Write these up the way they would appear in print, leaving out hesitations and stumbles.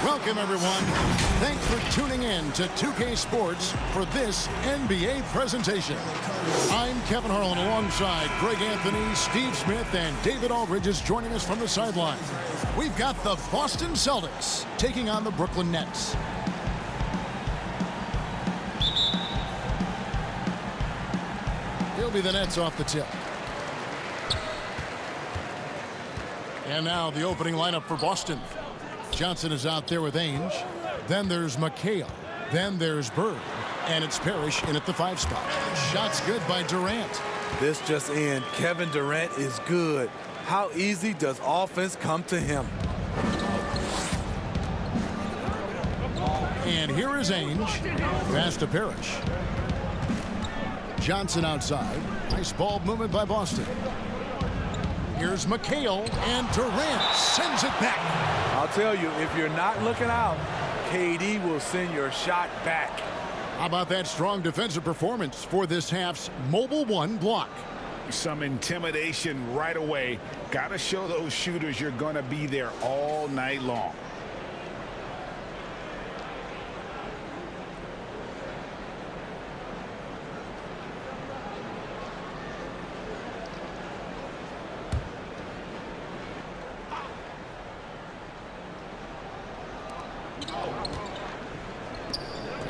Welcome, everyone. Thanks for tuning in to 2K Sports for this NBA presentation. I'm Kevin Harlan alongside Greg Anthony, Steve Smith, and David Aldridge is joining us from the sideline. We've got the Boston Celtics taking on the Brooklyn Nets. It'll be the Nets off the tip. And now the opening lineup for Boston. Johnson is out there with Ainge. Then there's McHale. Then there's Bird. And it's Parrish in at the 5 spot. Shot's good by Durant. This just in. Kevin Durant is good. How easy does offense come to him? And here is Ainge. Pass to Parrish. Johnson outside. Nice ball movement by Boston. Here's McHale, and Durant sends it back. I'll tell you, if you're not looking out, KD will send your shot back. How about that strong defensive performance for this half's Mobile 1 block? Some intimidation right away. Got to show those shooters you're going to be there all night long.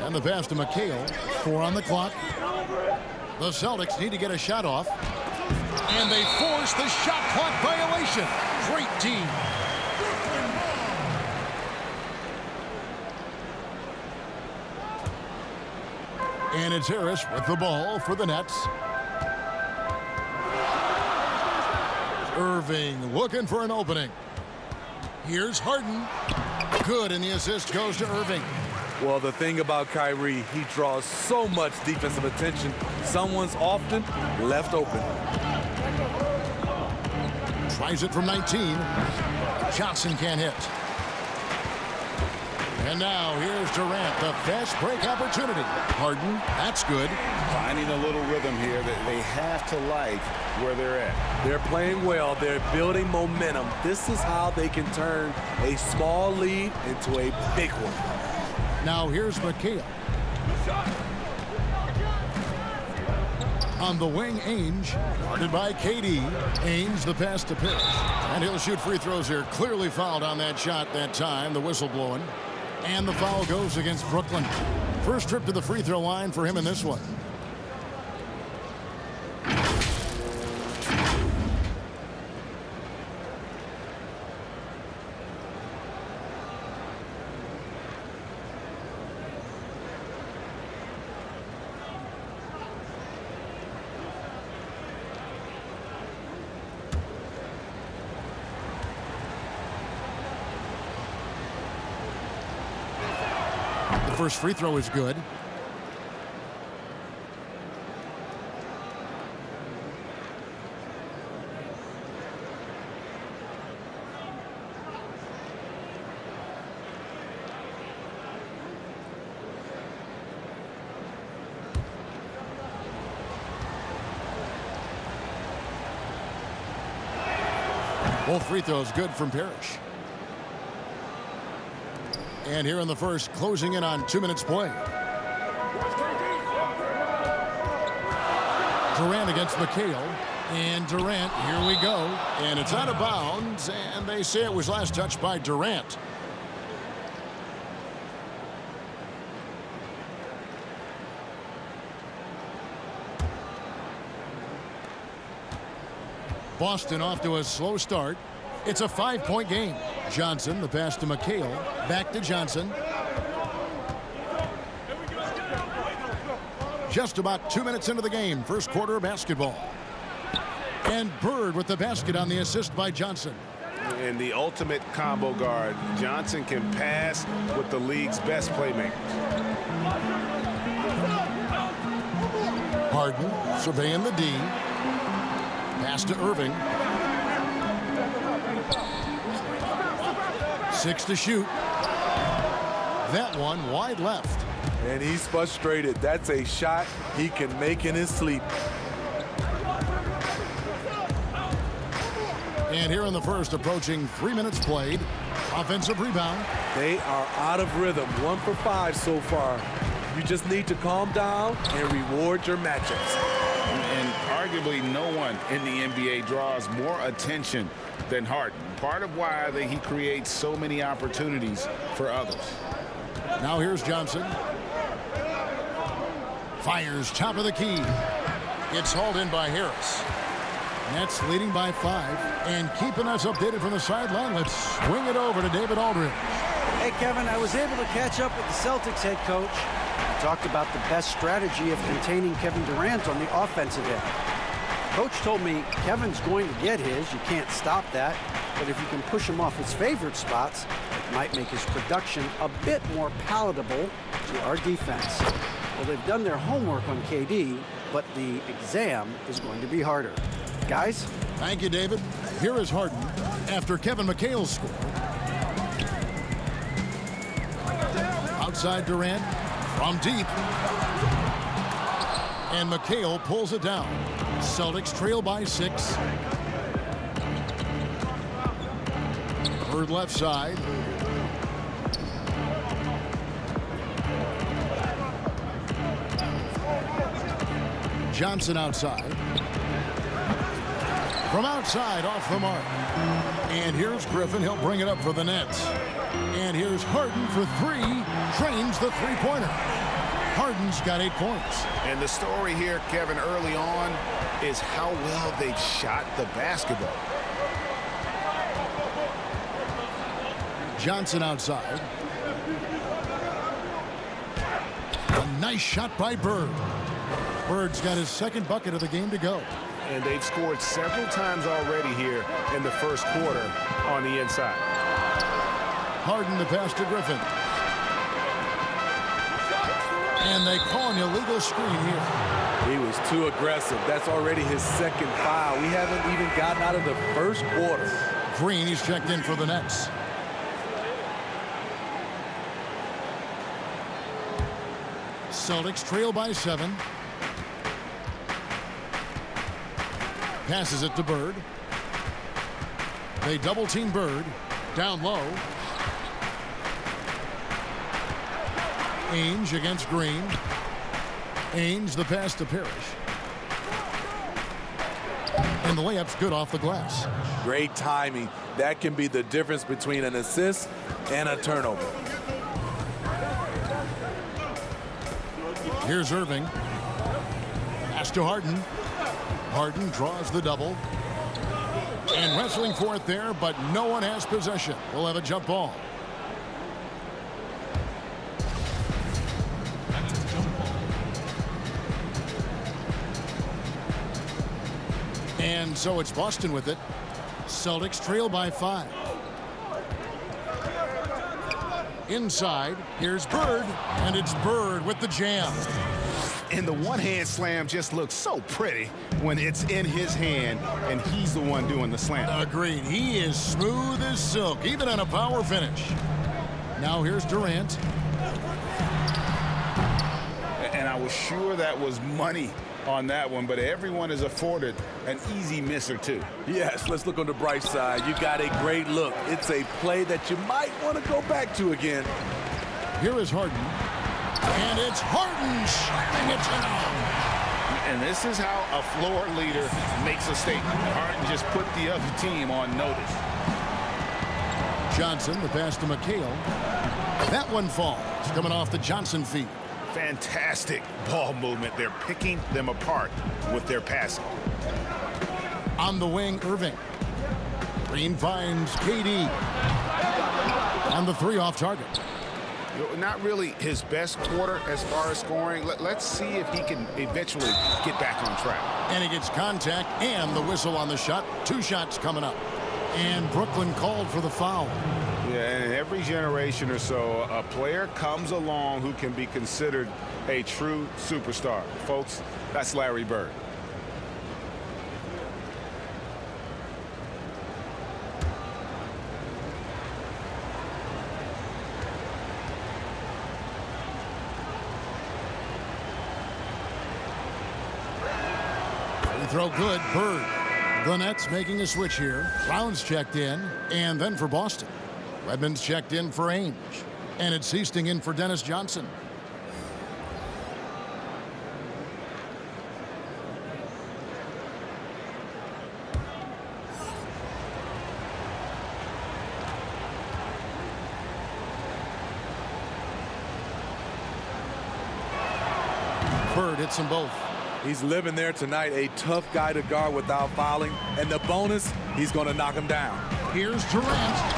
And the pass to McHale. 4 on the clock. The Celtics need to get a shot off. And they force the shot clock violation. Great team. And it's Harris with the ball for the Nets. Irving looking for an opening. Here's Harden. Good, and the assist goes to Irving. Well, the thing about Kyrie, he draws so much defensive attention. Someone's often left open. Tries it from 19. Johnson can't hit. And now here's Durant, the fast break opportunity. Harden, that's good. Finding a little rhythm here that they have to like where they're at. They're playing well. They're building momentum. This is how they can turn a small lead into a big one. Now here's McHale. On the wing, Ainge, guarded by KD. Ainge, the pass to Parrish. And he'll shoot free throws here. Clearly fouled on that shot that time. The whistle blowing. And the foul goes against Brooklyn. First trip to the free throw line for him in this one. First free throw is good. Both free throws good from Parrish. And here in the first, closing in on 2 minutes play. Durant against McHale. And Durant, here we go. And it's out of bounds, and they say it was last touched by Durant. Boston off to a slow start. It's a 5-point game. Johnson, the pass to McHale. Back to Johnson. Just about 2 minutes into the game. First quarter of basketball. And Bird with the basket on the assist by Johnson. And the ultimate combo guard. Johnson can pass with the league's best playmakers. Harden surveying the D. Pass to Irving. 6 to shoot. That one wide left. And he's frustrated. That's a shot he can make in his sleep. And here in the first, approaching 3 minutes played. Offensive rebound. They are out of rhythm. 1 for 5 so far. You just need to calm down and reward your matchups. And arguably no one in the NBA draws more attention than Harden. Part of why he creates so many opportunities for others. Now here's Johnson. Fires top of the key. It's hauled in by Harris. Nets leading by 5 and keeping us updated from the sideline. Let's swing it over to David Aldridge. Hey, Kevin, I was able to catch up with the Celtics head coach. He talked about the best strategy of containing Kevin Durant on the offensive end. Coach told me Kevin's going to get his. You can't stop that. But if you can push him off his favorite spots, it might make his production a bit more palatable to our defense. Well, they've done their homework on KD, but the exam is going to be harder. Guys? Thank you, David. Here is Harden after Kevin McHale's score. Outside Durant from deep. And McHale pulls it down. Celtics trail by 6. Bird left side. Johnson outside. From outside, off the mark. And here's Griffin. He'll bring it up for the Nets. And here's Harden for 3. Trains the three-pointer. Harden's got 8 points. And the story here, Kevin, early on is how well they've shot the basketball. Johnson outside. A nice shot by Bird. Bird's got his second bucket of the game to go. And they've scored several times already here in the first quarter on the inside. Harden the pass to Griffin. And they call an illegal screen here. He was too aggressive. That's already his second foul. We haven't even gotten out of the first quarter. Green, he's checked in for the Nets. Celtics trail by 7. Passes it to Bird. They double team Bird. Down low. Ainge against Green. Ainge the pass to Parrish. And the layup's good off the glass. Great timing. That can be the difference between an assist and a turnover. Here's Irving. Pass to Harden. Harden draws the double. And wrestling for it there, but no one has possession. We'll have a jump ball. And so it's Boston with it. Celtics trail by 5. Inside, here's Bird, and it's Bird with the jam. And the one-hand slam just looks so pretty when it's in his hand and he's the one doing the slam. Agreed. He is smooth as silk, even on a power finish. Now here's Durant. And I was sure that was money on that one, but everyone is afforded an easy miss or two. Yes, let's look on the bright side. You got a great look. It's a play that you might want to go back to again. Here is Harden. And it's Harden slamming it down. And this is how a floor leader makes a statement. Harden just put the other team on notice. Johnson, the pass to McHale. That one falls, coming off the Johnson feed. Fantastic ball movement. They're picking them apart with their passing. On the wing, Irving. Green finds KD. On the 3 off target. Not really his best quarter as far as scoring. Let's see if he can eventually get back on track. And he gets contact and the whistle on the shot. 2 shots coming up. And Brooklyn called for the foul. Yeah, and every generation or so, a player comes along who can be considered a true superstar. Folks, that's Larry Bird. Free throw good. Bird. The Nets making a switch here. Brown's checked in. And then for Boston. Redmond's checked in for Ainge. And it's Easting in for Dennis Johnson. Bird hits them both. He's living there tonight, a tough guy to guard without fouling. And the bonus, he's going to knock him down. Here's Durant,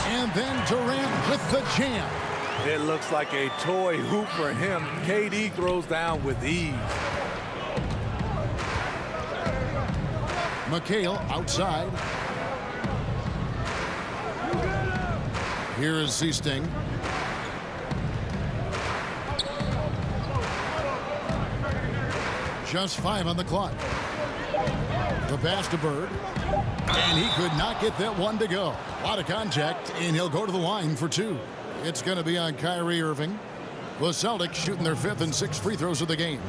and then Durant with the jam. It looks like a toy hoop for him. KD throws down with ease. McHale outside. Here is Easting. Just 5 on the clock. The pass to Bird. And he could not get that one to go. A lot of contact, and he'll go to the line for 2. It's going to be on Kyrie Irving. The Celtics shooting their 5th and 6th free throws of the game.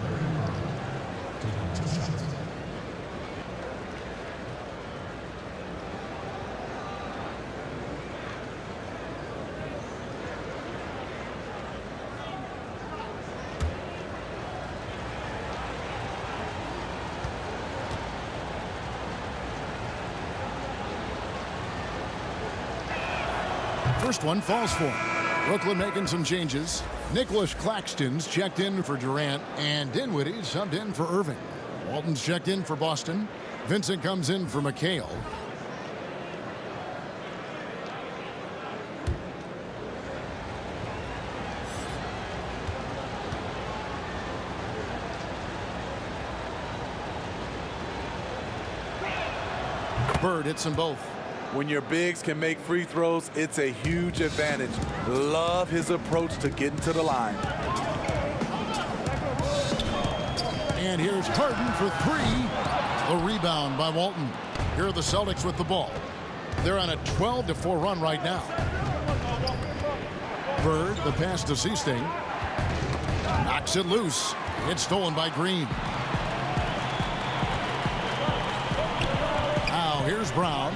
First one falls for him. Brooklyn making some changes. Nicholas Claxton's checked in for Durant, and Dinwiddie subbed in for Irving. Walton's checked in for Boston. Vincent comes in for McHale. Bird hits them both. When your bigs can make free throws, it's a huge advantage. Love his approach to getting to the line. And here's Harden for 3. A rebound by Walton. Here are the Celtics with the ball. They're on a 12-4 run right now. Bird, the pass to Easting. Knocks it loose. It's stolen by Green. Now here's Brown.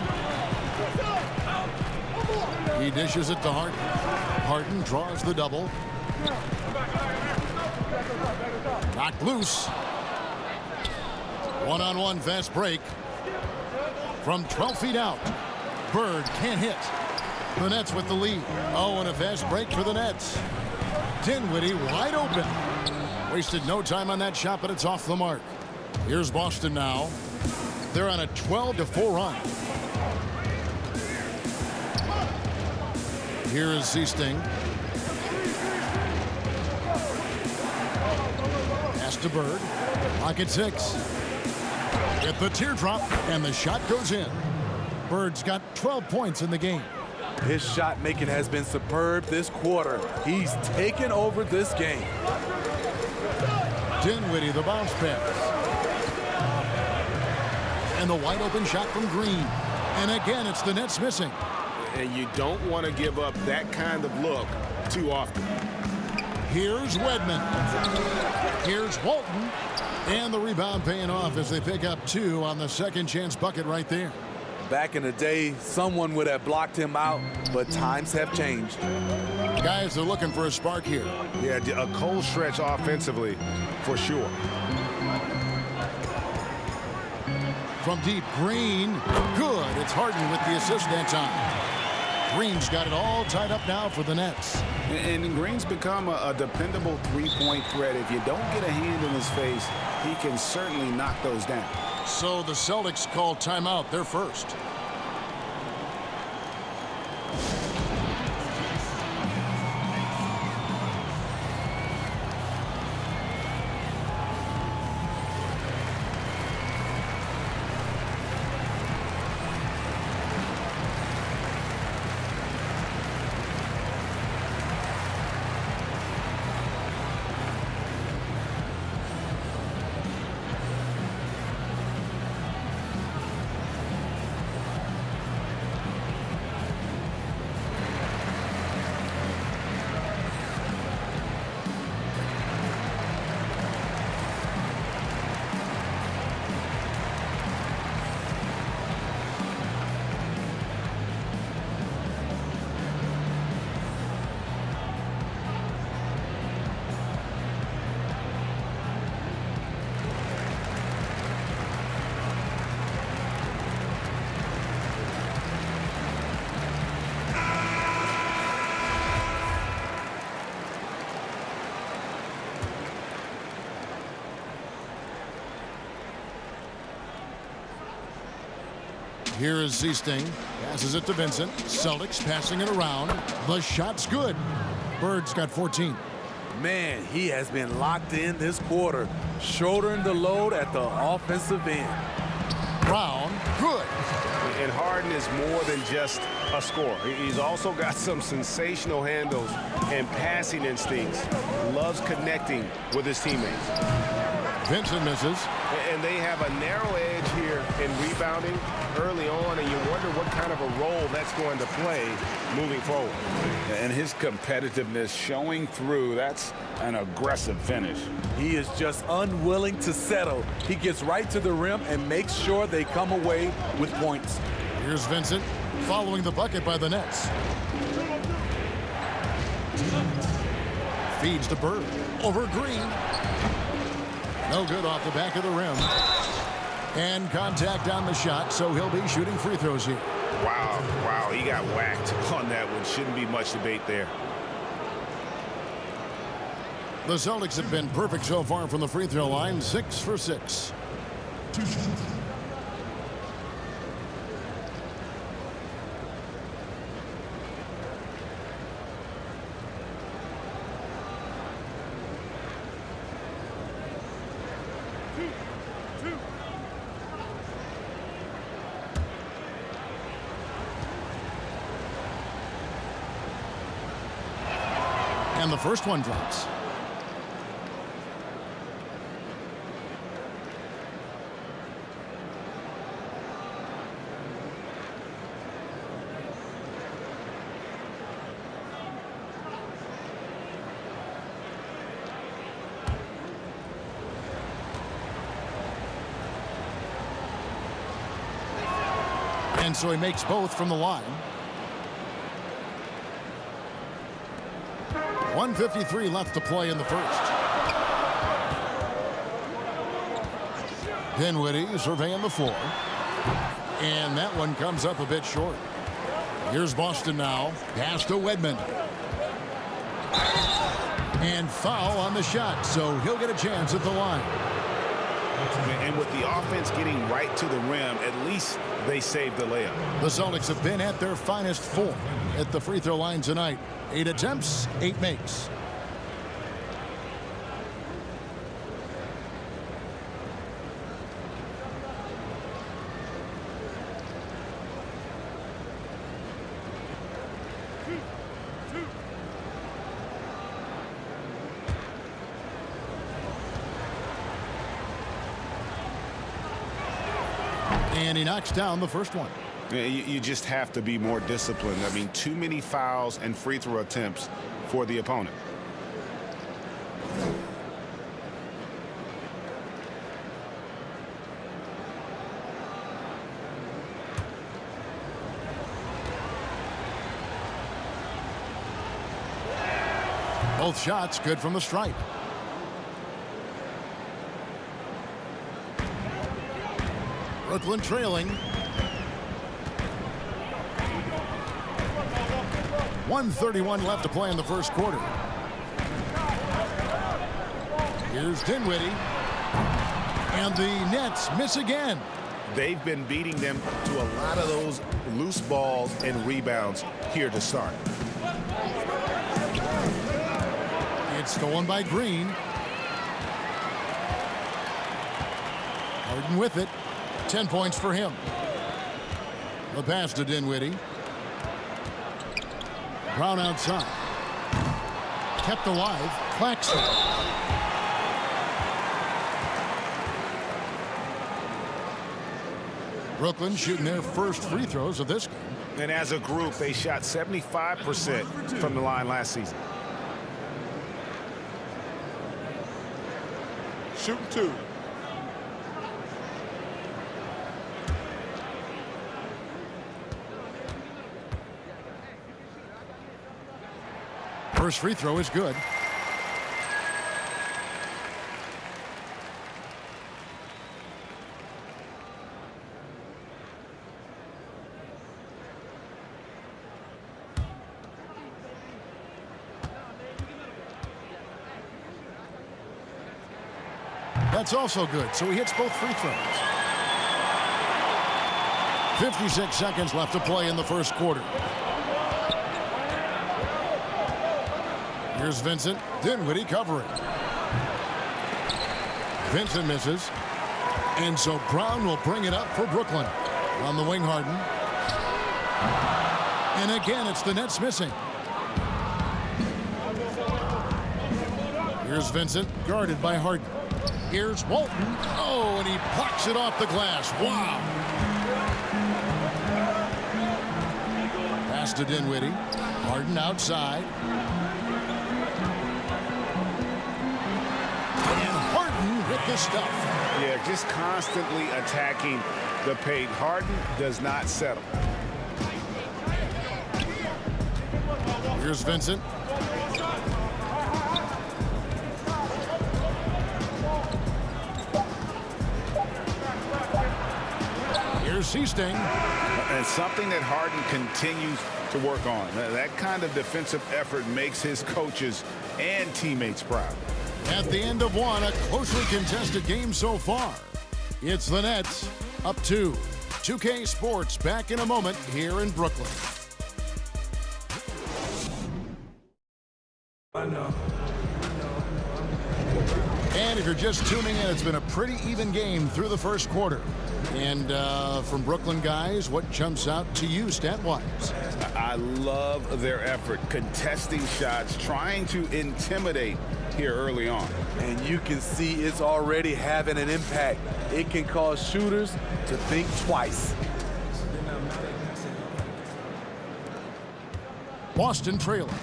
He dishes it to Harden. Harden draws the double. Knocked loose. One-on-one fast break. From 12 feet out. Bird can't hit. The Nets with the lead. Oh, and a fast break for the Nets. Dinwiddie wide open. Wasted no time on that shot, but it's off the mark. Here's Boston now. They're on a 12-4 run. Here is Easting. Pass to Bird. Pocket 6. Get the teardrop, and the shot goes in. Bird's got 12 points in the game. His shot making has been superb this quarter. He's taken over this game. Dinwiddie, the bounce pass. And the wide open shot from Green. And again, it's the Nets missing. And you don't want to give up that kind of look too often. Here's Wedman. Here's Walton. And the rebound paying off as they pick up 2 on the second chance bucket right there. Back in the day, someone would have blocked him out, but times have changed. Guys are looking for a spark here. Yeah, a cold stretch offensively for sure. From deep, Green. Good. It's Harden with the assist that time. Green's got it all tied up now for the Nets. And Green's become a dependable three-point threat. If you don't get a hand in his face, he can certainly knock those down. So the Celtics call timeout, their first. Here is Seasting. Passes it to Vincent. Celtics passing it around. The shot's good. Bird's got 14. Man, he has been locked in this quarter, shouldering the load at the offensive end. Brown, good. And Harden is more than just a scorer. He's also got some sensational handles and passing instincts. Loves connecting with his teammates. Vincent misses. And they have a narrow edge here in rebounding early on, and you wonder what kind of a role that's going to play moving forward. And his competitiveness showing through. That's an aggressive finish. He is just unwilling to settle. He gets right to the rim and makes sure they come away with points. Here's Vincent following the bucket by the Nets. Feeds to Bird. Over Green. No good off the back of the rim. And contact on the shot, so he'll be shooting free throws here. Wow, he got whacked on that one. Shouldn't be much debate there. The Celtics have been perfect so far from the free throw line, 6 for 6. And the first one drops. And so he makes both from the line. 1:53 left to play in the first. Dinwiddie surveying the floor. And that one comes up a bit short. Here's Boston now. Pass to Wedman. And foul on the shot, so he'll get a chance at the line. And with the offense getting right to the rim, at least they saved the layup. The Celtics have been at their finest form at the free throw line tonight. 8 attempts, 8 makes. And he knocks down the first one. You just have to be more disciplined. I mean, too many fouls and free throw attempts for the opponent. Both shots good from the stripe. Brooklyn trailing. 1:31 left to play in the first quarter. Here's Dinwiddie. And the Nets miss again. They've been beating them to a lot of those loose balls and rebounds here to start. It's stolen by Green. Harden with it. 10 points for him. The pass to Dinwiddie. Brown outside. Kept alive. Claxton. Brooklyn shooting their first free throws of this game. And as a group, they shot 75% from the line last season. Shooting 2. First free throw is good. That's also good, so he hits both free throws. 56 seconds left to play in the first quarter. Here's Vincent. Dinwiddie covering. Vincent misses. And so Brown will bring it up for Brooklyn. On the wing, Harden. And again, it's the Nets missing. Here's Vincent, guarded by Harden. Here's Walton. Oh, and he blocks it off the glass. Wow. Pass to Dinwiddie. Harden outside. And Harden with the stuff. Yeah, just constantly attacking the paint. Harden does not settle. Here's Vincent. Here's Seasting. And something that Harden continues to work on. That kind of defensive effort makes his coaches and teammates proud. At the end of one, a closely contested game so far. It's the Nets up 2. 2K Sports back in a moment here in Brooklyn. And if you're just tuning in, it's been a pretty even game through the first quarter. And from Brooklyn guys, what jumps out to you stat-wise? I love their effort, contesting shots, trying to intimidate here early on. And you can see it's already having an impact. It can cause shooters to think twice. Boston trailing.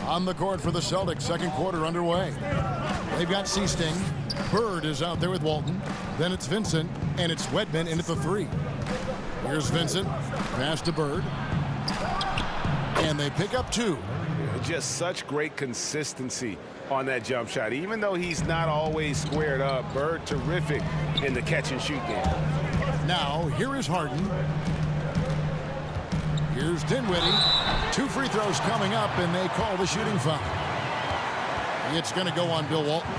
On the court for the Celtics, second quarter underway. They've got Seasting. Bird is out there with Walton. Then it's Vincent, and it's Wedman in at the 3. Here's Vincent. Pass to Bird. And they pick up 2. Just such great consistency on that jump shot. Even though he's not always squared up, Bird terrific in the catch-and-shoot game. Now, here is Harden. Here's Dinwiddie. 2 free throws coming up, and they call the shooting foul. It's going to go on Bill Walton.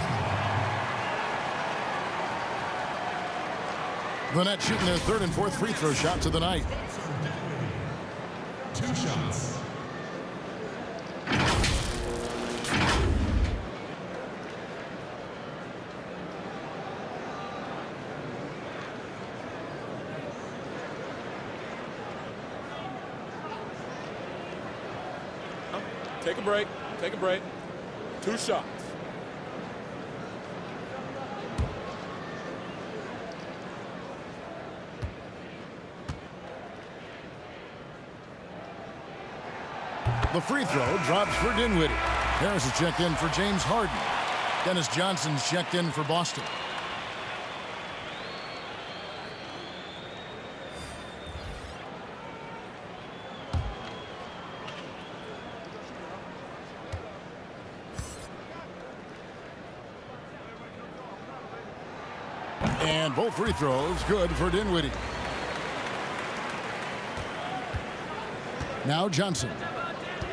The Nets shooting their 3rd and 4th free throw shots of the night. 2 shots. Take a break. Take a break. 2 shots. The free throw drops for Dinwiddie. Harris is checked in for James Harden. Dennis Johnson's checked in for Boston. And both free throws good for Dinwiddie. Now Johnson.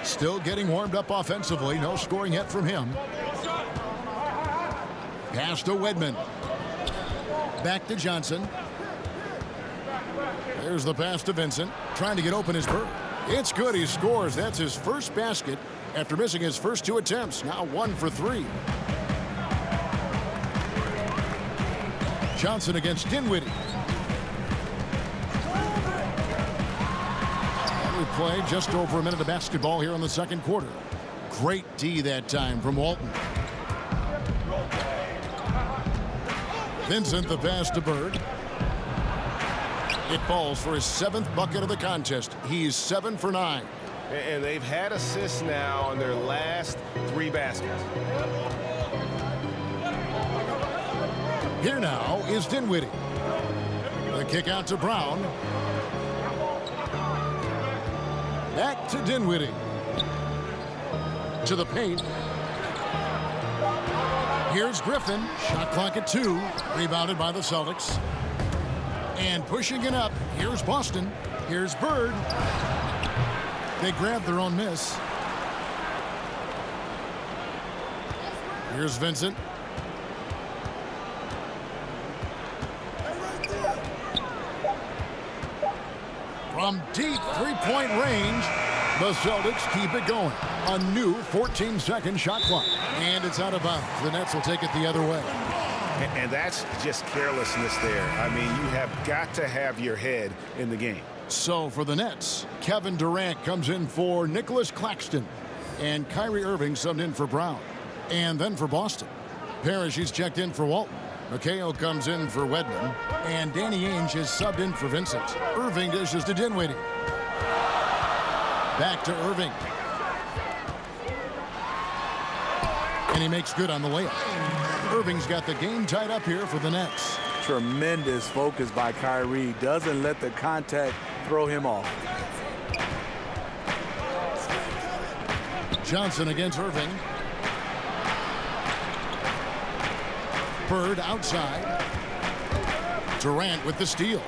Still getting warmed up offensively. No scoring yet from him. Pass to Wedman. Back to Johnson. There's the pass to Vincent. Trying to get open his Bird. It's good. He scores. That's his first basket after missing his first 2 attempts. Now 1 for 3. Johnson against Dinwiddie. We played just over a minute of basketball here in the second quarter. Great D that time from Walton. Vincent the pass to Bird. It falls for his 7th bucket of the contest. He's 7 for 9. And they've had assists now on their last 3 baskets. Here now is Dinwiddie. The kick out to Brown. Back to Dinwiddie. To the paint. Here's Griffin. Shot clock at 2. Rebounded by the Celtics. And pushing it up. Here's Boston. Here's Bird. They grabbed their own miss. Here's Vincent. From deep three-point range, the Celtics keep it going. A new 14-second shot clock. And it's out of bounds. The Nets will take it the other way. And that's just carelessness there. I mean, you have got to have your head in the game. So for the Nets, Kevin Durant comes in for Nicholas Claxton. And Kyrie Irving subbed in for Brown. And then for Boston, Parrish, he's checked in for Walton. McHale comes in for Wedman. And Danny Ainge is subbed in for Vincent. Irving dishes to Dinwiddie. Back to Irving. And he makes good on the layup. Irving's got the game tied up here for the Nets. Tremendous focus by Kyrie. Doesn't let the contact throw him off. Johnson against Irving. Bird outside. Durant with the steal.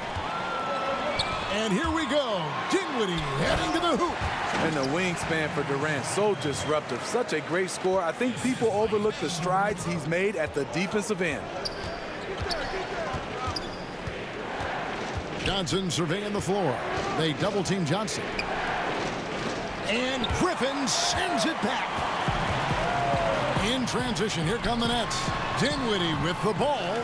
And here we go. Dinwiddie heading to the hoop. And the wingspan for Durant, so disruptive. Such a great scorer. I think people overlook the strides he's made at the defensive end. Johnson surveying the floor. They double team Johnson. And Griffin sends it back. In transition, here come the Nets. Dinwiddie with the ball.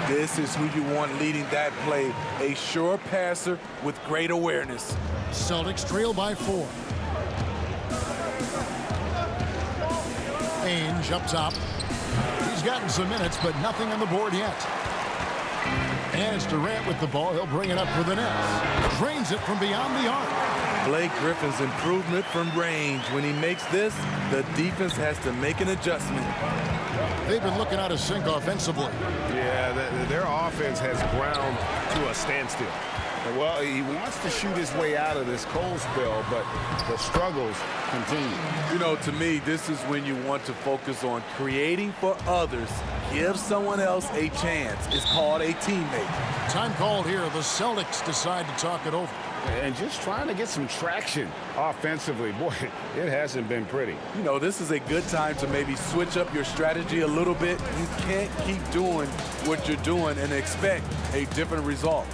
This is who you want leading that play. A sure passer with great awareness. Celtics trail by 4. Ainge up top. He's gotten some minutes, but nothing on the board yet. And it's Durant with the ball. He'll bring it up for the Nets. Drains it from beyond the arc. Blake Griffin's improvement from range. When he makes this, the defense has to make an adjustment. They've been looking out of sync offensively. Yeah, their offense has ground to a standstill. Well, he wants to shoot his way out of this cold spell, but the struggles continue. You know, to me, this is when you want to focus on creating for others. Give someone else a chance. It's called a teammate. Time called here. The Celtics decide to talk it over. And just trying to get some traction offensively. Boy, it hasn't been pretty. You know, this is a good time to maybe switch up your strategy a little bit. You can't keep doing what you're doing and expect a different result.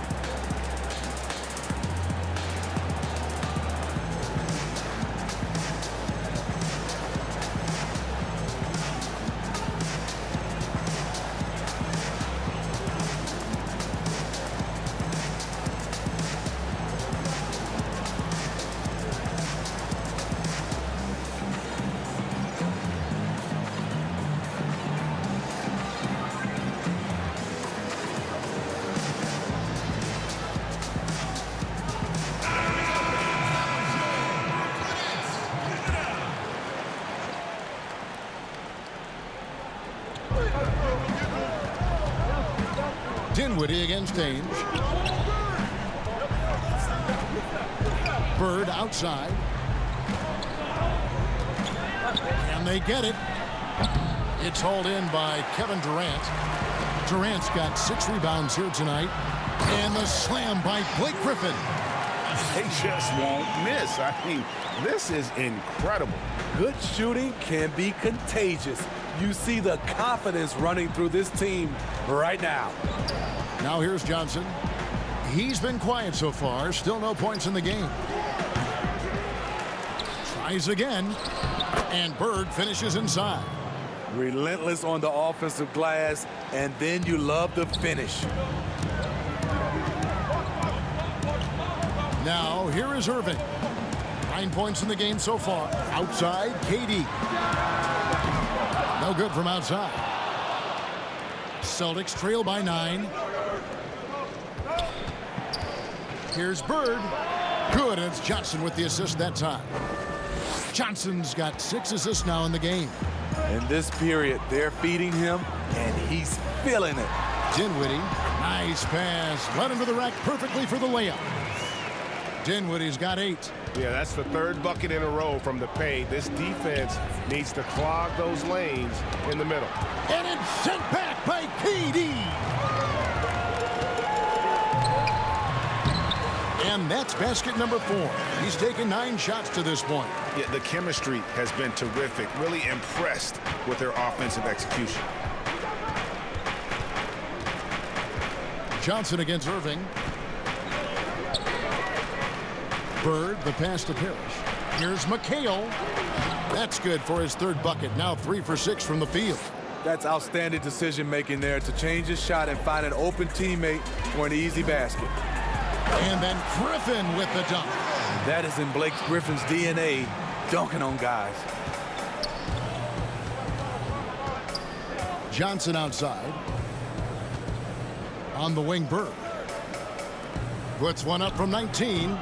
Dinwiddie against Ainge. Bird outside. And they get it. It's hauled in by Kevin Durant. Durant's got 6 rebounds here tonight. And the slam by Blake Griffin. They just won't miss. I mean, this is incredible. Good shooting can be contagious. You see the confidence running through this team right now. Now here's Johnson. He's been quiet so far. Still no points in the game. Tries again. And Bird finishes inside. Relentless on the offensive glass, and then you love the finish. Now here is Irving. 9 points in the game so far. Outside, KD. No good from outside. Celtics trail by 9. Here's Bird. Good, and it's Johnson with the assist that time. Johnson's got 6 assists now in the game. In this period, they're feeding him, and he's feeling it. Dinwiddie, nice pass. Led him to the rack perfectly for the layup. Dinwiddie's got 8. Yeah, that's the 3rd bucket in a row from the paint. This defense needs to clog those lanes in the middle. And it's sent back by KD. And that's basket number 4. He's taken 9 shots to this point. Yeah, the chemistry has been terrific. Really impressed with their offensive execution. Johnson against Irving. Bird, the pass to Parrish. Here's McHale. That's good for his third bucket. Now 3 for 6 from the field. That's outstanding decision-making there to change his shot and find an open teammate for an easy basket. And then Griffin with the dunk. That is in Blake Griffin's DNA, dunking on guys. Johnson outside. On the wing, Bird. Puts one up from 19.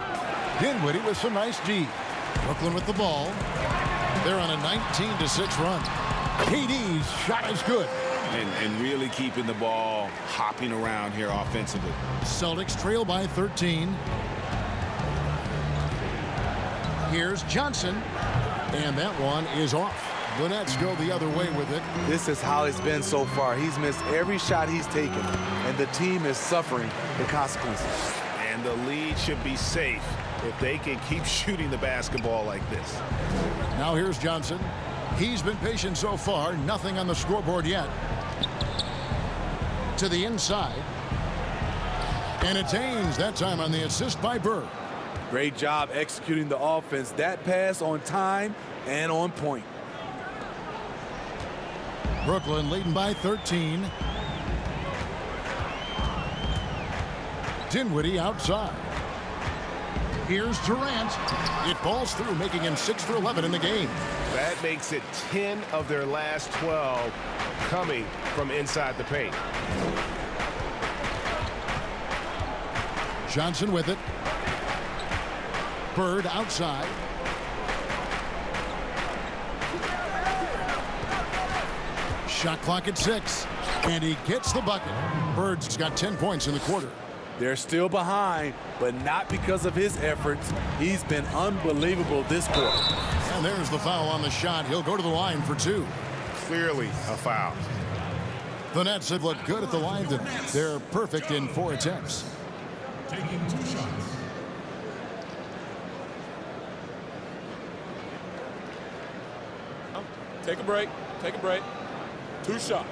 Dinwiddie with some nice D. Brooklyn with the ball. They're on a 19-6 run. KD's shot is good. And really keeping the ball hopping around here offensively. Celtics trail by 13. Here's Johnson. And that one is off. The Nets go the other way with it. This is how it's been so far. He's missed every shot he's taken, and the team is suffering the consequences. And the lead should be safe if they can keep shooting the basketball like this. Now here's Johnson. He's been patient so far. Nothing on the scoreboard yet. To the inside. And it's Haynes that time on the assist by Bird. Great job executing the offense. That pass on time and on point. Brooklyn leading by 13. Dinwiddie outside. Here's Durant. It falls through, making him 6 for 11 in the game. That makes it 10 of their last 12 coming from inside the paint. Johnson with it. Bird outside. Shot clock at 6. And he gets the bucket. Bird's got 10 points in the quarter. They're still behind, but not because of his efforts. He's been unbelievable this quarter. And there's the foul on the shot. He'll go to the line for 2. Clearly a foul. The Nets have looked good at the line tonight. They're perfect in 4 attempts. Taking 2 shots. Take a break. Take a break. 2 shots.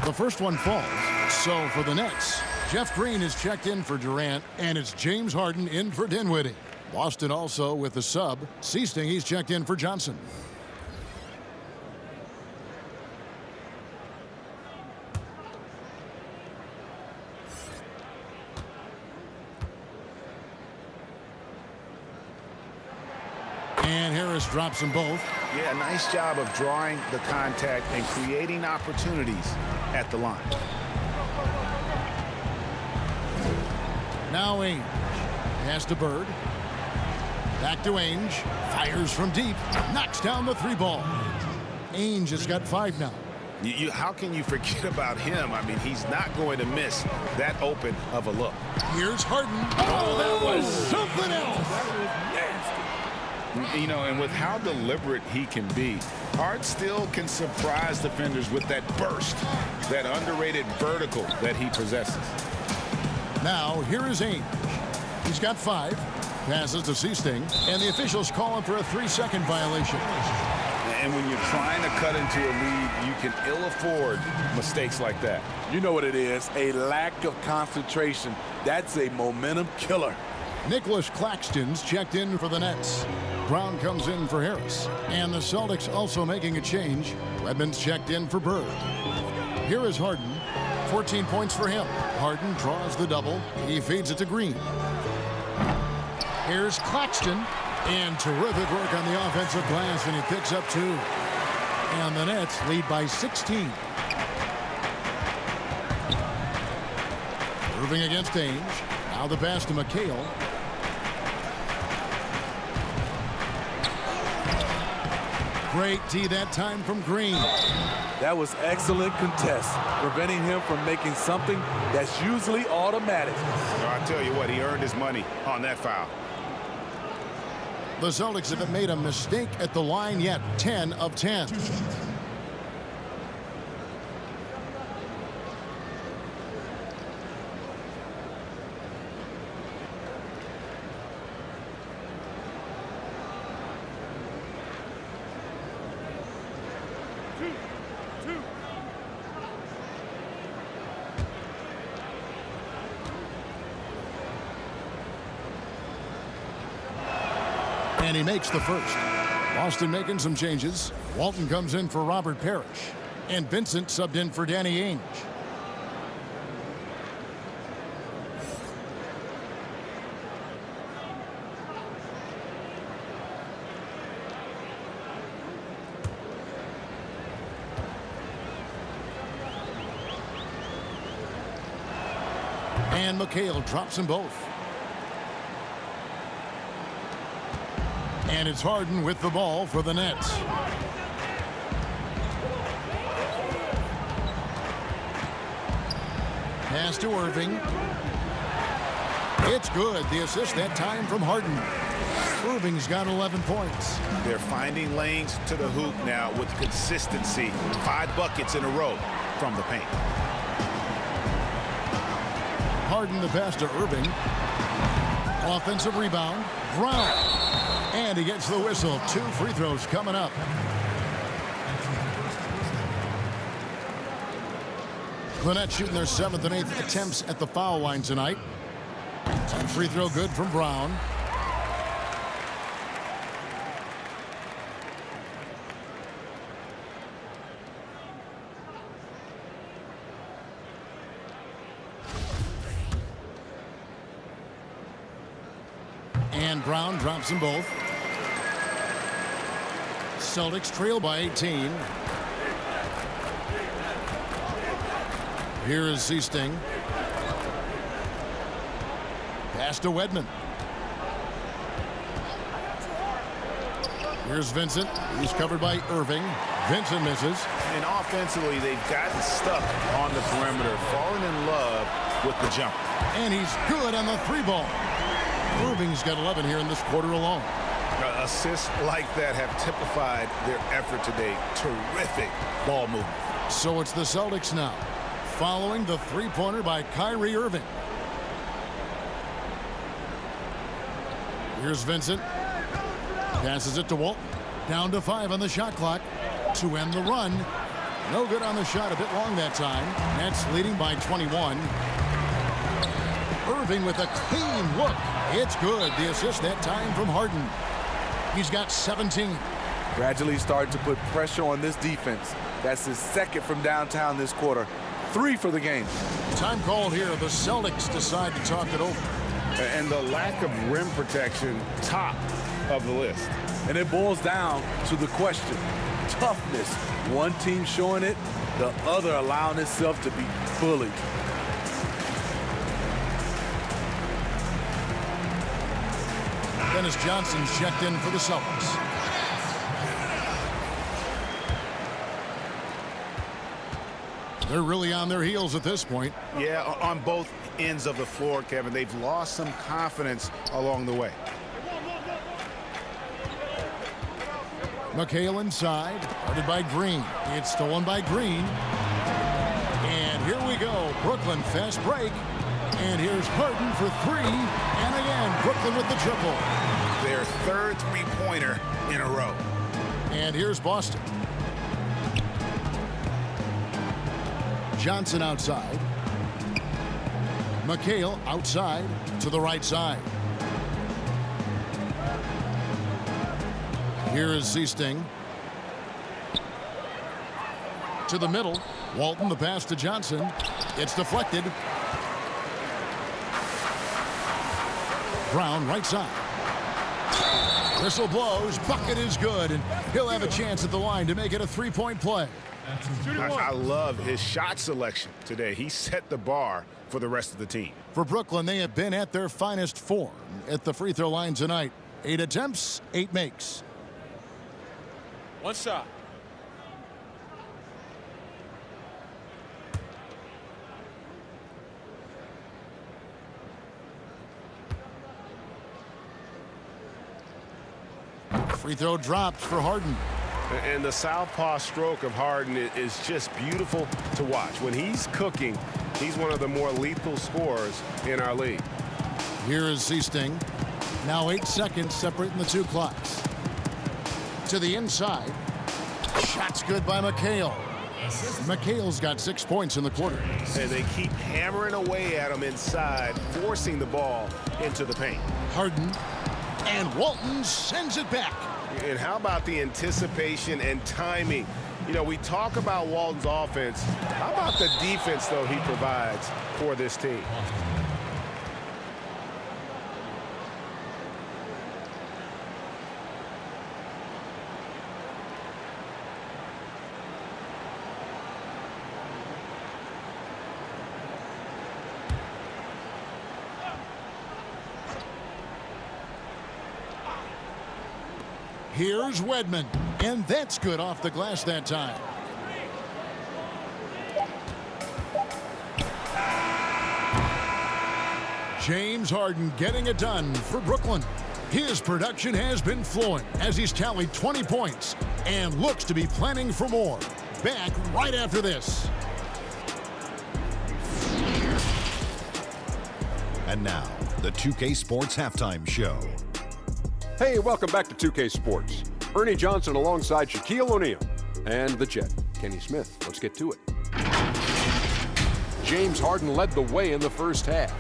The first one falls. So for the Nets, Jeff Green is checked in for Durant, and it's James Harden in for Dinwiddie. Boston also with the sub. Seasting, he's checked in for Johnson. And Harris drops them both. Yeah, nice job of drawing the contact and creating opportunities at the line. Now Ainge. Pass to Bird. Back to Ainge. Fires from deep. Knocks down the 3 ball. Ainge has got 5 now. How can you forget about him? I mean, he's not going to miss that open of a look. Here's Harden. Oh, that was something else. You know, and with how deliberate he can be, Hart still can surprise defenders with that burst, that underrated vertical that he possesses. Now, here is Ainge. He's got 5. Passes to Seasting, and the officials call him for a 3-second violation. And when you're trying to cut into a lead, you can ill afford mistakes like that. You know what it is, a lack of concentration. That's a momentum killer. Nicholas Claxton's checked in for the Nets. Brown comes in for Harris. And the Celtics also making a change. Redmond's checked in for Bird. Here is Harden. 14 points for him. Harden draws the double. He feeds it to Green. Here's Claxton. And terrific work on the offensive glass, and he picks up 2. And the Nets lead by 16. Moving against Ainge. Now the pass to McHale. Great D that time from Green. That was excellent contest, preventing him from making something that's usually automatic. I tell you what, he earned his money on that foul. The Celtics haven't made a mistake at the line yet. 10 of 10. And he makes the first. Boston making some changes. Walton comes in for Robert Parrish. And Vincent subbed in for Danny Ainge. And McHale drops them both. And it's Harden with the ball for the Nets. Pass to Irving. It's good. The assist that time from Harden. Irving's got 11 points. They're finding lanes to the hoop now with consistency. 5 buckets in a row from the paint. Harden the pass to Irving. Offensive rebound. Brown. And he gets the whistle. 2 free throws coming up. The Nets shooting their 7th and 8th attempts at the foul line tonight. Free throw good from Brown. And Brown drops them both. Celtics trail by 18. Here is Seasting. Pass to Wedman. Here's Vincent. He's covered by Irving. Vincent misses. And offensively, they've gotten stuck on the perimeter, falling in love with the jumper. And he's good on the 3-ball. Irving's got 11 here in this quarter alone. Assists like that have typified their effort today. Terrific ball movement. So it's the Celtics now, following the 3-pointer by Kyrie Irving. Here's Vincent. Passes it to Walton. Down to 5 on the shot clock to end the run. No good on the shot, a bit long that time. Nets leading by 21. Irving with a clean look. It's good. The assist that time from Harden. He's got 17. Gradually starting to put pressure on this defense. That's his 2nd from downtown this quarter. 3 for the game. Time called here. The Celtics decide to talk it over. And the lack of rim protection, top of the list. And it boils down to the question. Toughness. One team showing it, the other allowing itself to be bullied. Dennis Johnson's checked in for the Celtics. They're really on their heels at this point. Yeah, on both ends of the floor, Kevin. They've lost some confidence along the way. McHale inside, guarded by Green. It's stolen by Green. And here we go. Brooklyn fast break. And here's Harden for 3. And again, Brooklyn with the triple. Their 3rd 3-pointer in a row. And here's Boston. Johnson outside. McHale outside to the right side. Here is Seasting. To the middle. Walton the pass to Johnson. It's deflected. Brown right side. Whistle blows. Bucket is good. And he'll have a chance at the line to make it a 3-point play. I love his shot selection today. He set the bar for the rest of the team. For Brooklyn, they have been at their finest form at the free throw line tonight. 8 attempts, 8 makes. 1 shot. Free throw dropped for Harden. And the southpaw stroke of Harden is just beautiful to watch. When he's cooking, he's one of the more lethal scorers in our league. Here is Seasting. Now 8 seconds separating the 2 clocks. To the inside. Shot's good by McHale. McHale's got 6 points in the quarter. And they keep hammering away at him inside, forcing the ball into the paint. Harden. And Walton sends it back. And how about the anticipation and timing? You know, we talk about Walton's offense. How about the defense, though, he provides for this team? Here's Wedman, and that's good off the glass that time. James Harden getting it done for Brooklyn. His production has been flowing as he's tallied 20 points and looks to be planning for more. Back right after this. And now, the 2K Sports Halftime Show. Hey, welcome back to 2K Sports. Ernie Johnson alongside Shaquille O'Neal and the Jet, Kenny Smith. Let's get to it. James Harden led the way in the first half.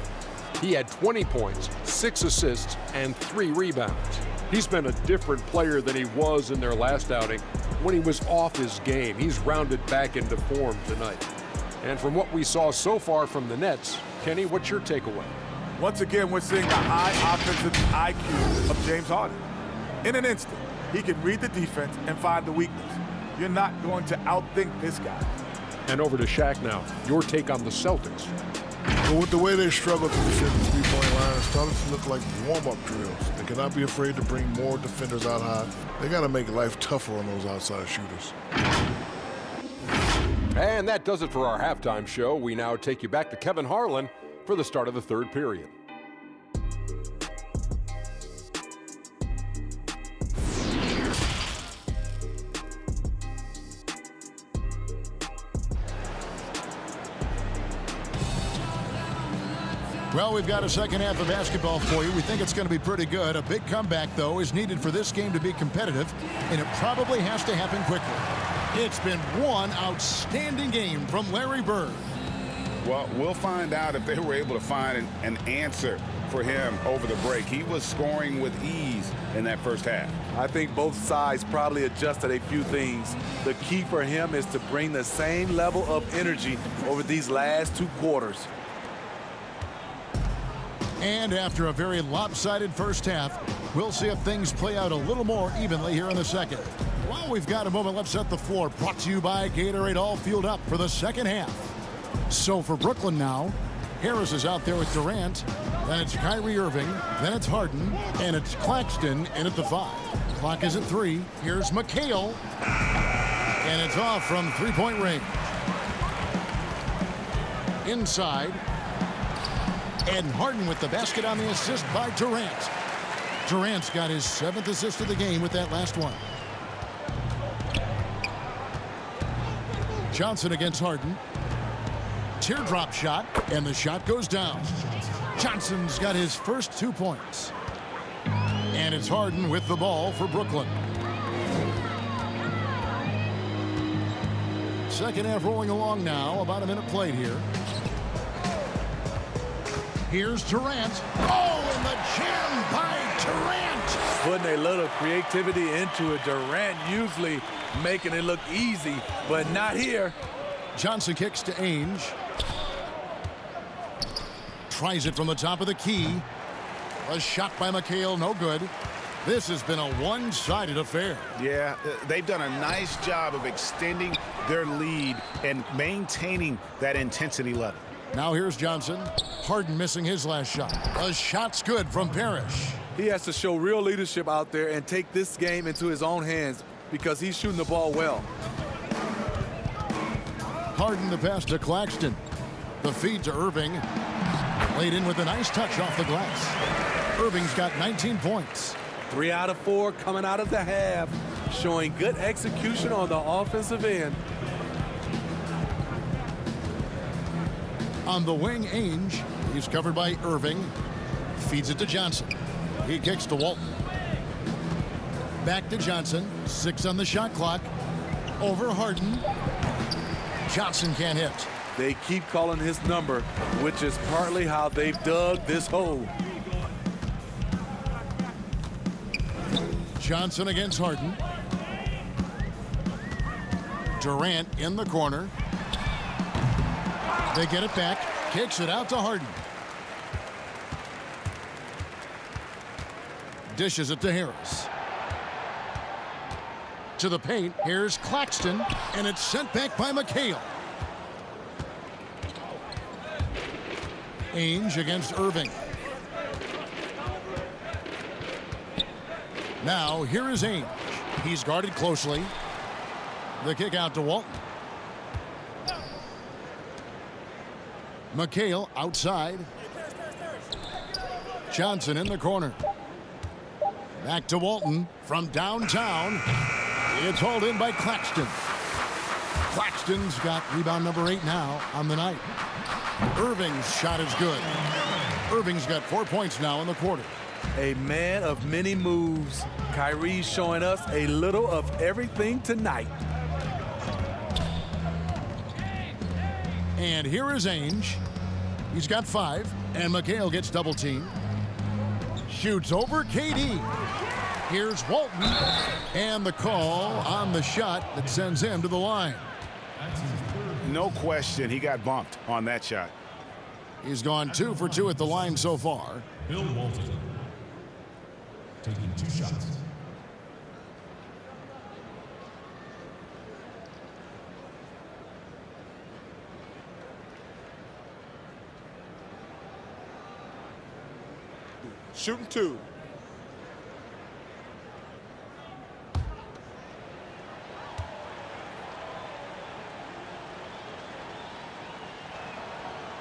He had 20 points, 6 assists, and 3 rebounds. He's been a different player than he was in their last outing when he was off his game. He's rounded back into form tonight. And from what we saw so far from the Nets, Kenny, what's your takeaway? Once again, we're seeing the high offensive IQ of James Harden. In an instant, he can read the defense and find the weakness. You're not going to outthink this guy. And over to Shaq now. Your take on the Celtics. But with the way they struggle to defend the three-point line, it's starting to look like warm-up drills. They cannot be afraid to bring more defenders out high. They got to make life tougher on those outside shooters. And that does it for our halftime show. We now take you back to Kevin Harlan for the start of the third period. Well, we've got a second half of basketball for you. We think it's going to be pretty good. A big comeback, though, is needed for this game to be competitive, and it probably has to happen quickly. It's been one outstanding game from Larry Bird. Well, we'll find out if they were able to find an answer for him over the break. He was scoring with ease in that first half. I think both sides probably adjusted a few things. The key for him is to bring the same level of energy over these last 2 quarters. And after a very lopsided first half, we'll see if things play out a little more evenly here in the second. Well, we've got a moment left set the floor. Brought to you by Gatorade, all fueled up for the second half. So for Brooklyn now, Harris is out there with Durant. Then it's Kyrie Irving. Then it's Harden. And it's Claxton in at the 5. Clock is at 3. Here's McHale. And it's off from three-point range. Inside. And Harden with the basket on the assist by Durant. Durant's got his 7th assist of the game with that last one. Johnson against Harden. Teardrop shot, and the shot goes down. Johnson's got his first 2 points. And it's Harden with the ball for Brooklyn. Second half rolling along now. About a minute played here. Here's Durant. Oh, and the jam by Durant. Putting a little creativity into it. Durant usually making it look easy, but not here. Johnson kicks to Ainge. Tries it from the top of the key. A shot by McHale, no good. This has been a one-sided affair. Yeah, they've done a nice job of extending their lead and maintaining that intensity level. Now here's Johnson. Harden missing his last shot. A shot's good from Parrish. He has to show real leadership out there and take this game into his own hands because he's shooting the ball well. Harden the pass to Claxton. The feed to Irving. Laid in with a nice touch off the glass. Irving's got 19 points. 3 out of 4 coming out of the half, showing good execution on the offensive end. On the wing, Ainge. He's covered by Irving. Feeds it to Johnson. He kicks to Walton. Back to Johnson. 6 on the shot clock. Over Harden. Johnson can't hit. They keep calling his number, which is partly how they've dug this hole. Johnson against Harden. Durant in the corner. They get it back. Kicks it out to Harden. Dishes it to Harris. To the paint. Here's Claxton. And it's sent back by McHale. Ainge against Irving. Now, here is Ainge. He's guarded closely. The kick out to Walton. McHale outside. Johnson in the corner. Back to Walton from downtown. It's hauled in by Claxton. Claxton's got rebound number 8 now on the night. Irving's shot is good. Irving's got 4 points now in the quarter. A man of many moves. Kyrie's showing us a little of everything tonight. And here is Ainge. He's got 5, and McHale gets double teamed. Shoots over KD. Here's Walton, and the call on the shot that sends him to the line. No question, he got bumped on that shot. He's gone 2 for 2 at the line so far. Bill Walton taking 2 shots. Shooting 2.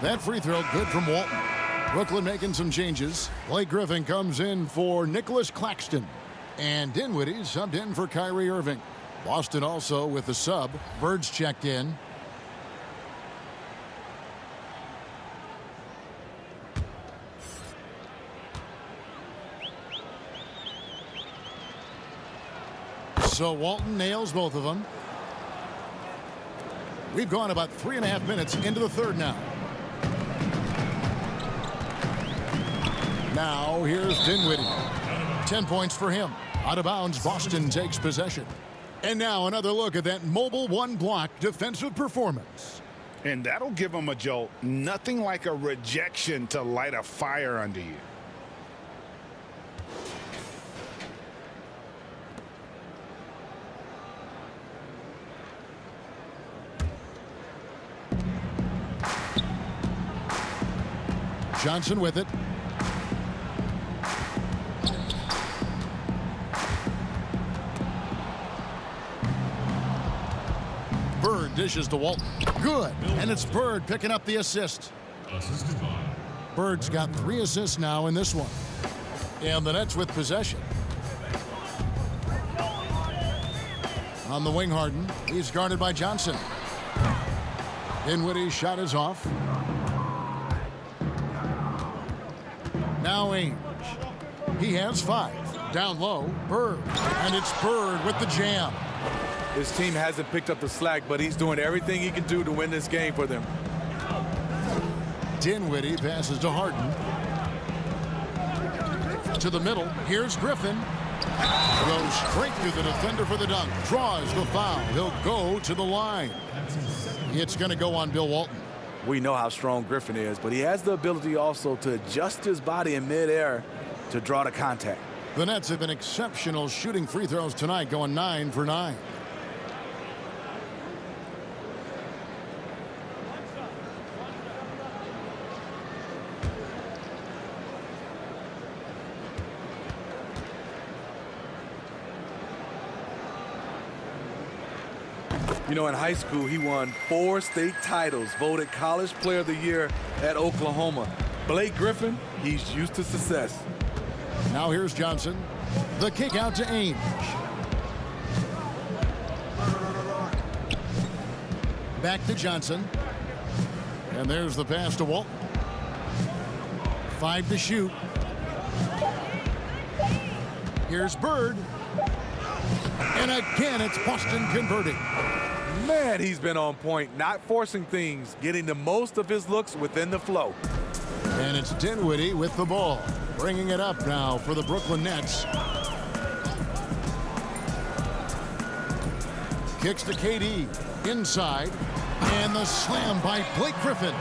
That free throw good from Walton. Brooklyn making some changes. Blake Griffin comes in for Nicholas Claxton. And Dinwiddie subbed in for Kyrie Irving. Boston also with the sub. Bird's checked in. So Walton nails both of them. We've gone about 3.5 minutes into the third now. Now here's Dinwiddie. 10 points for him. Out of bounds, Boston takes possession. And now another look at that mobile one-block defensive performance. And that'll give him a jolt. Nothing like a rejection to light a fire under you. Johnson with it. Bird dishes to Walton. Good. And it's Bird picking up the assist. Bird's got 3 assists now in this one. And the Nets with possession. On the wing, Harden. He's guarded by Johnson. Dinwiddie's shot is off. Now Ainge. He has 5. Down low, Bird. And it's Bird with the jam. His team hasn't picked up the slack, but he's doing everything he can do to win this game for them. Dinwiddie passes to Harden. To the middle. Here's Griffin. Goes straight through the defender for the dunk. Draws the foul. He'll go to the line. It's going to go on Bill Walton. We know how strong Griffin is, but he has the ability also to adjust his body in midair to draw the contact. The Nets have been exceptional shooting free throws tonight, going 9 for 9. You know, in high school, he won 4 state titles, voted College Player of the Year at Oklahoma. Blake Griffin, he's used to success. Now here's Johnson. The kick out to Ainge. Back to Johnson. And there's the pass to Walton. 5 to shoot. Here's Bird. And again, it's Boston converting. Man, he's been on point, not forcing things, getting the most of his looks within the flow. And it's Dinwiddie with the ball, bringing it up now for the Brooklyn Nets. Kicks to KD. Inside. And the slam by Blake Griffin.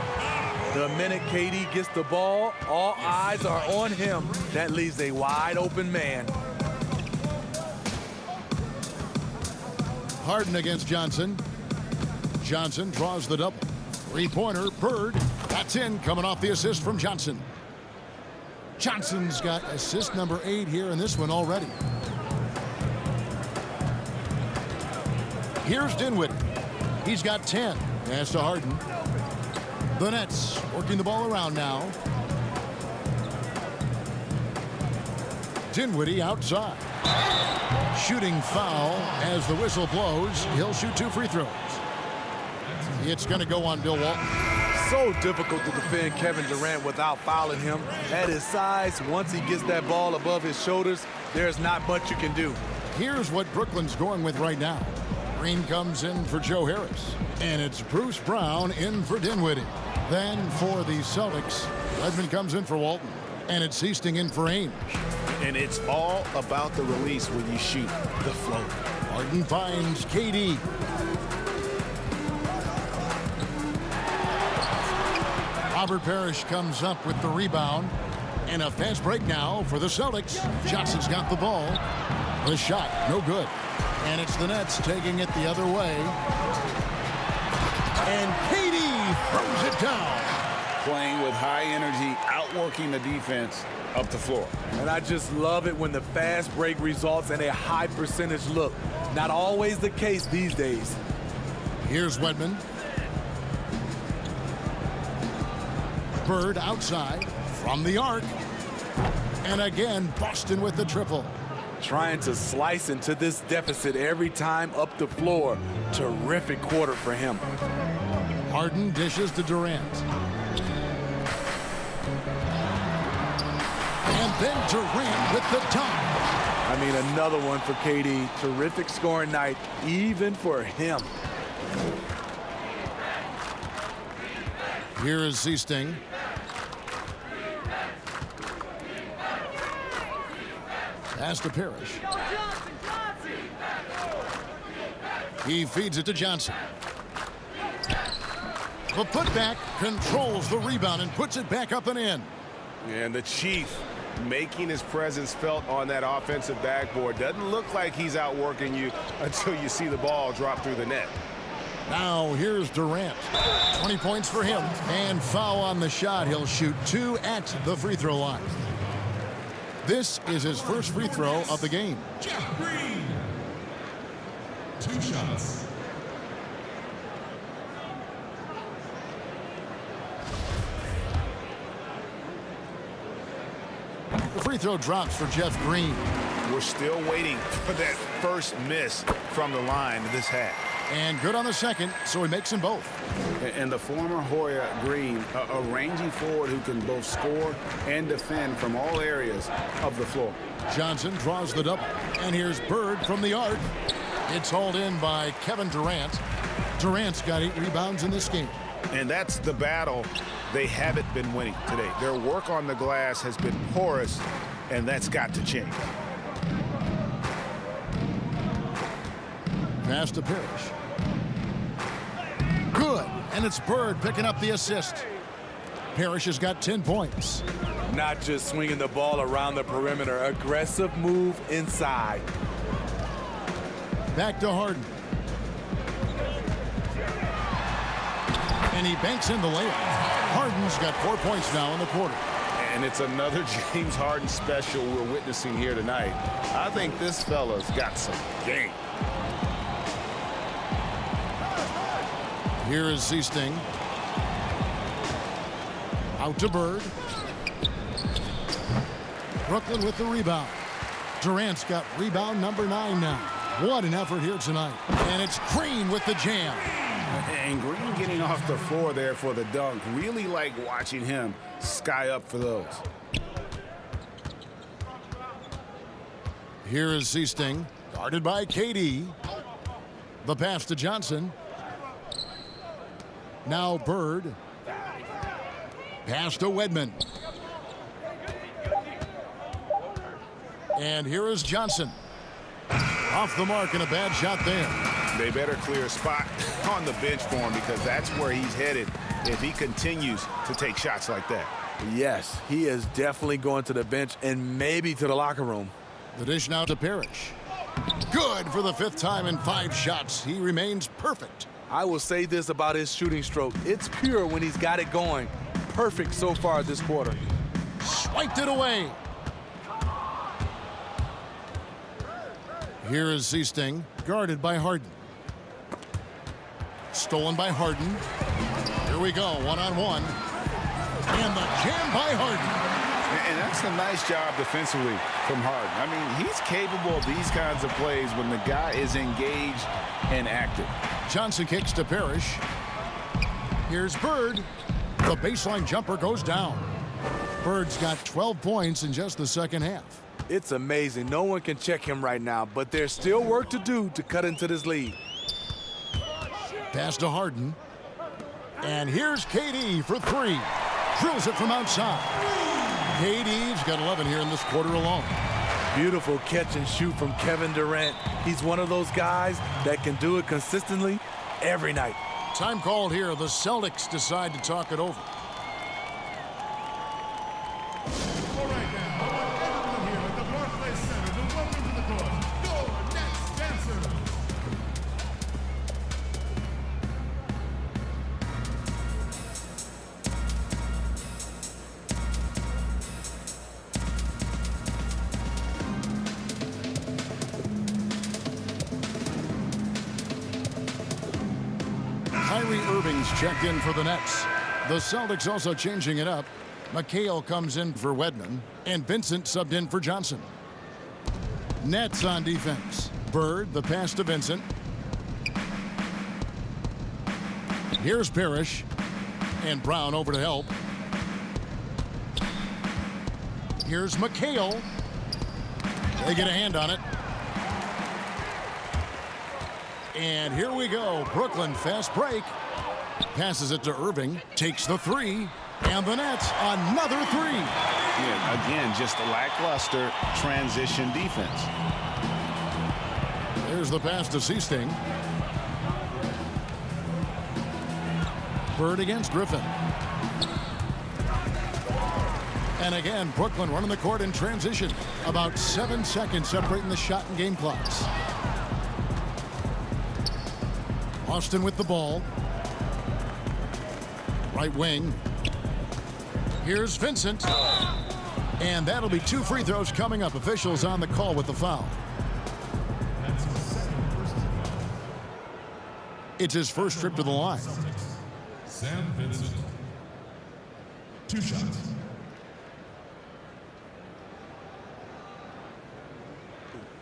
The minute KD gets the ball, all eyes are on him. That leaves a wide open man. Harden against Johnson. Johnson draws the double. Three-pointer, Bird. That's in, coming off the assist from Johnson. Johnson's got assist number 8 here in this one already. Here's Dinwiddie. He's got 10. Pass to Harden. The Nets working the ball around now. Dinwiddie outside. Shooting foul as the whistle blows. He'll shoot 2 free throws. It's going to go on Bill Walton. So difficult to defend Kevin Durant without fouling him. At his size, once he gets that ball above his shoulders, there's not much you can do. Here's what Brooklyn's going with right now. Green comes in for Joe Harris. And it's Bruce Brown in for Dinwiddie. Then for the Celtics, Redmond comes in for Walton. And it's Easting in for Ainge. And it's all about the release when you shoot the float. Harden finds KD. Robert Parrish comes up with the rebound. And a fast break now for the Celtics. Johnson's got the ball. The shot, no good. And it's the Nets taking it the other way. And KD throws it down. Playing with high energy, outworking the defense up the floor. And I just love it when the fast break results in a high percentage look. Not always the case these days. Here's Wedman. Bird outside from the arc. And again, Boston with the triple. Trying to slice into this deficit every time up the floor. Terrific quarter for him. Harden dishes to Durant. And then Durant with the dunk. I mean, another one for KD. Terrific scoring night, even for him. Here is Easting. Pass to Parrish. He feeds it to Johnson. The putback controls the rebound and puts it back up and in. And the Chief making his presence felt on that offensive backboard. Doesn't look like he's outworking you until you see the ball drop through the net. Now here's Durant. 20 points for him. And foul on the shot. He'll shoot 2 at the free throw line. This is his first free throw of the game. Jeff Green. 2 shots. The free throw drops for Jeff Green. We're still waiting for that first miss from the line this half. And good on the second, so he makes them both. And the former Hoya Green, a rangy forward who can both score and defend from all areas of the floor. Johnson draws the double. And here's Bird from the arc. It's hauled in by Kevin Durant. Durant's got 8 rebounds in this game. And that's the battle they haven't been winning today. Their work on the glass has been porous, and that's got to change. Pass to Parrish. Good. And it's Bird picking up the assist. Parrish has got 10 points. Not just swinging the ball around the perimeter. Aggressive move inside. Back to Harden. And he banks in the layup. Harden's got 4 points now in the quarter. And it's another James Harden special we're witnessing here tonight. I think this fella's got some game. Here is Easting. Out to Bird. Brooklyn with the rebound. Durant's got rebound number 9 now. What an effort here tonight. And it's Green with the jam. And Green getting off the floor there for the dunk. Really like watching him sky up for those. Here is Easting. Guarded by KD. The pass to Johnson. Now Bird. Pass to Wedman. And here is Johnson. Off the mark and a bad shot there. They better clear a spot on the bench for him because that's where he's headed if he continues to take shots like that. Yes, he is definitely going to the bench and maybe to the locker room. The dish now to Parrish. Good for the 5th time in 5 shots. He remains perfect. I will say this about his shooting stroke. It's pure when he's got it going. Perfect so far this quarter. Swiped it away. Here is Seasting, guarded by Harden. Stolen by Harden. Here we go, one-on-one. And the jam by Harden. And that's a nice job defensively from Harden. I mean, he's capable of these kinds of plays when the guy is engaged and active. Johnson kicks to Parrish. Here's Bird. The baseline jumper goes down. Bird's got 12 points in just the second half. It's amazing. No one can check him right now, but there's still work to do to cut into this lead. Pass to Harden. And here's KD for 3. Drills it from outside. KD's got 11 here in this quarter alone. Beautiful catch and shoot from Kevin Durant. He's one of those guys that can do it consistently every night. Time called here. The Celtics decide to talk it over. All right now, everyone here at the Barclays Center to welcome to the court, your next dancer. Kyrie Irving's checked in for the Nets. The Celtics also changing it up. McHale comes in for Wedman, and Vincent subbed in for Johnson. Nets on defense. Bird, the pass to Vincent. Here's Parrish, and Brown over to help. Here's McHale. They get a hand on it. And here we go. Brooklyn fast break. Passes it to Irving. Takes the 3. And the Nets another 3. Yeah, again, just a lackluster transition defense. There's the pass to Seasting. Bird against Griffin. And again, Brooklyn running the court in transition. About 7 seconds separating the shot and game clocks. Austin with the ball. Right wing. Here's Vincent. And that'll be 2 free throws coming up. Officials on the call with the foul. That's his second personal foul. It's his first trip to the line. Celtics, Sam Vincent. 2 shots.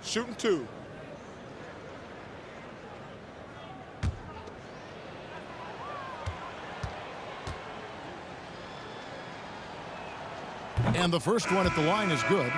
Shooting 2. And the first one at the line is good.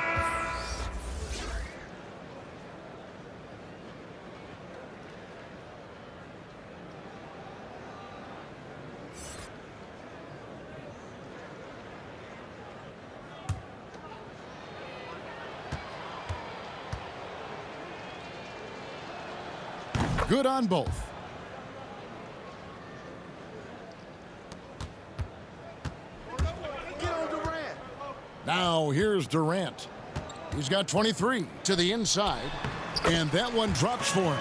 Good on both. Now here's Durant. He's got 23 to the inside. And that one drops for him.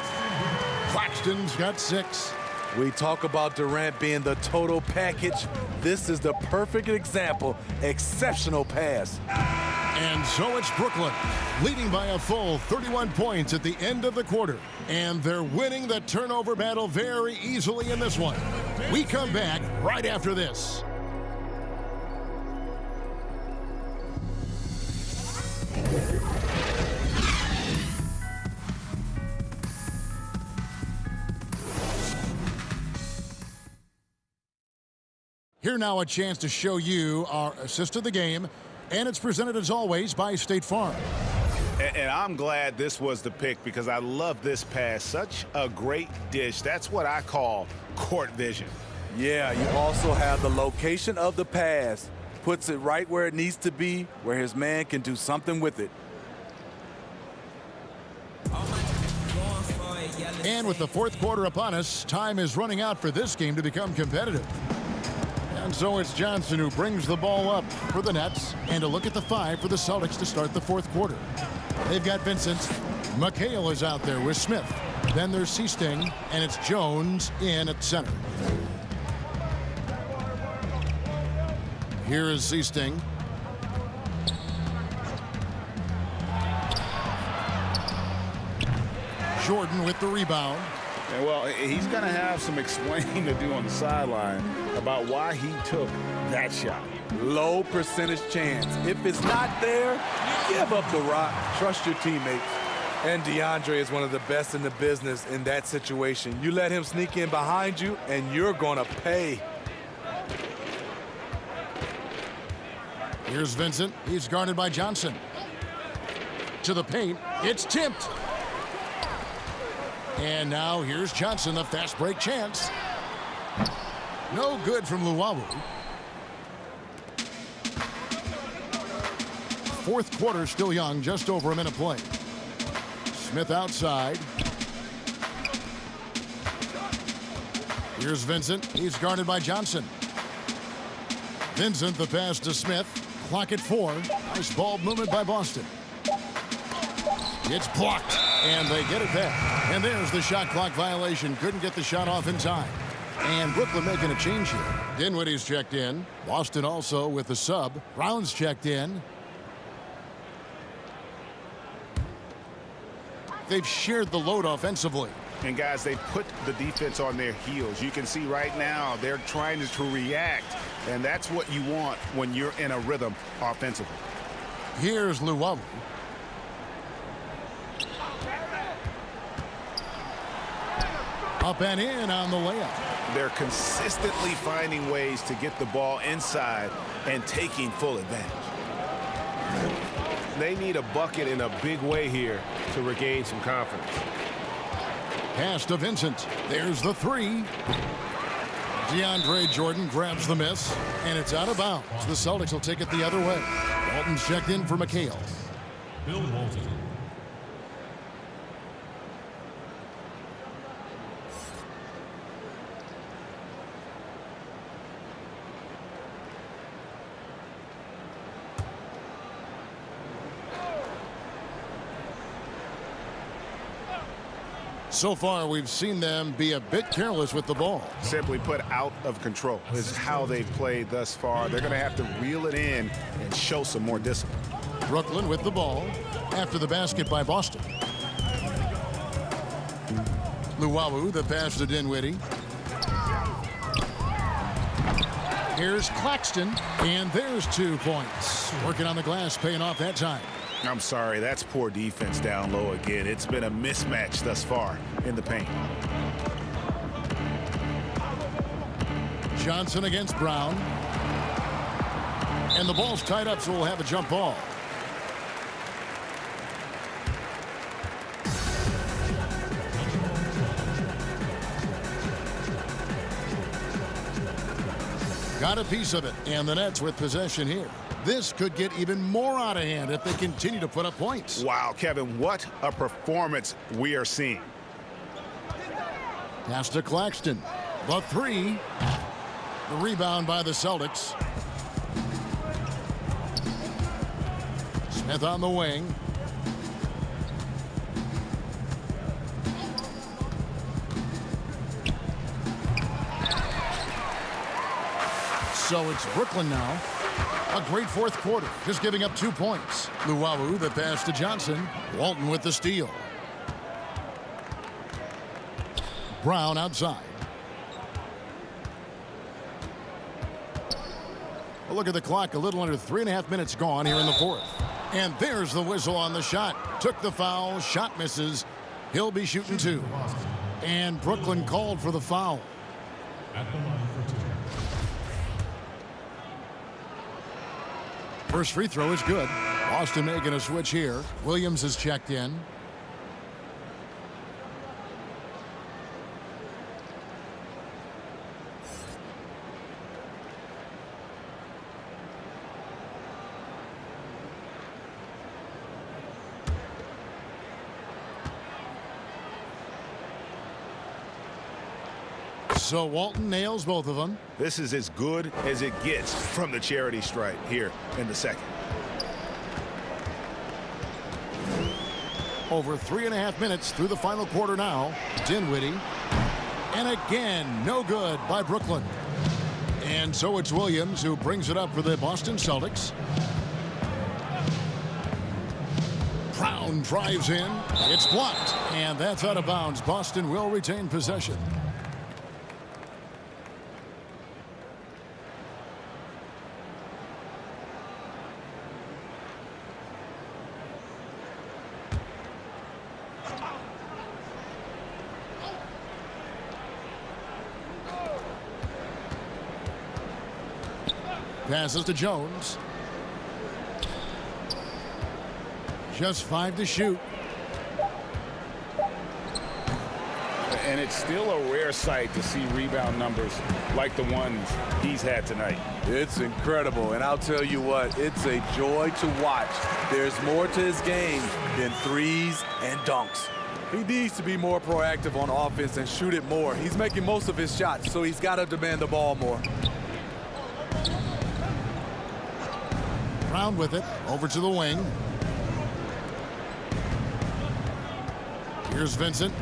Claxton's got 6. We talk about Durant being the total package. This is the perfect example. Exceptional pass. And so it's Brooklyn, leading by a full 31 points at the end of the quarter. And they're winning the turnover battle very easily in this one. We come back right after this. Here now a chance to show you our assist of the game, and it's presented as always by State Farm. And I'm glad this was the pick because I love this pass. Such a great dish. That's what I call court vision. Yeah, you also have the location of the pass. Puts it right where it needs to be, where his man can do something with it. And with the fourth quarter upon us, time is running out for this game to become competitive. And so it's Johnson who brings the ball up for the Nets. And a look at the 5 for the Celtics to start the fourth quarter. They've got Vincent. McHale is out there with Smith. Then there's Seasting, and it's Jones in at center. Here is Seasting. Jordan with the rebound. And well, he's going to have some explaining to do on the sideline about why he took that shot. Low percentage chance. If it's not there, give up the rock. Trust your teammates. And DeAndre is one of the best in the business in that situation. You let him sneak in behind you, and you're going to pay. Here's Vincent. He's guarded by Johnson. To the paint. It's tipped. And now here's Johnson, the fast break chance. No good from Luwawu. Fourth quarter still young, just over a minute play. Smith outside. Here's Vincent. He's guarded by Johnson. Vincent, the pass to Smith. Clock at 4. Nice ball movement by Boston. It's blocked, and they get it back. And there's the shot clock violation. Couldn't get the shot off in time. And Brooklyn making a change here. Dinwiddie's checked in. Boston also with the sub. Brown's checked in. They've shared the load offensively. And guys, they put the defense on their heels. You can see right now they're trying to react, and that's what you want when you're in a rhythm offensively. Here's Luwawu. Up and in on the layup. They're consistently finding ways to get the ball inside and taking full advantage. They need a bucket in a big way here to regain some confidence. Pass to Vincent. There's the 3. DeAndre Jordan grabs the miss, and it's out of bounds. The Celtics will take it the other way. Walton's checked in for McHale. Bill Walton. So far, we've seen them be a bit careless with the ball. Simply put, out of control is how they've played thus far. They're going to have to reel it in and show some more discipline. Brooklyn with the ball after the basket by Boston. Luwawu, the pass to Dinwiddie. Here's Claxton, and there's 2 points. Working on the glass, paying off that time. I'm sorry, that's poor defense down low again. It's been a mismatch thus far in the paint. Johnson against Brown. And the ball's tied up, so we'll have a jump ball. Got a piece of it, and the Nets with possession here. This could get even more out of hand if they continue to put up points. Wow, Kevin, what a performance we are seeing. Pass to Claxton. The 3. The rebound by the Celtics. Smith on the wing. So it's Brooklyn now. A great fourth quarter, just giving up 2 points. Luwawu, the pass to Johnson. Walton with the steal. Brown outside. A look at the clock, a little under 3.5 minutes gone here in the fourth. And there's the whistle on the shot. Took the foul, shot misses. He'll be shooting 2. And Brooklyn called for the foul. At the line for 2. First free throw is good. Boston making a switch here. Williams is checked in. So Walton nails both of them. This is as good as it gets from the charity stripe here in the second. Over 3.5 minutes through the final quarter now. Dinwiddie. And again, no good by Brooklyn. And so it's Williams who brings it up for the Boston Celtics. Brown drives in. It's blocked. And that's out of bounds. Boston will retain possession. Passes to Jones. Just 5 to shoot. And it's still a rare sight to see rebound numbers like the ones he's had tonight. It's incredible, and I'll tell you what, it's a joy to watch. There's more to his game than threes and dunks. He needs to be more proactive on offense and shoot it more. He's making most of his shots, so he's got to demand the ball more. Brown with it. Over to the wing. Here's Vincent.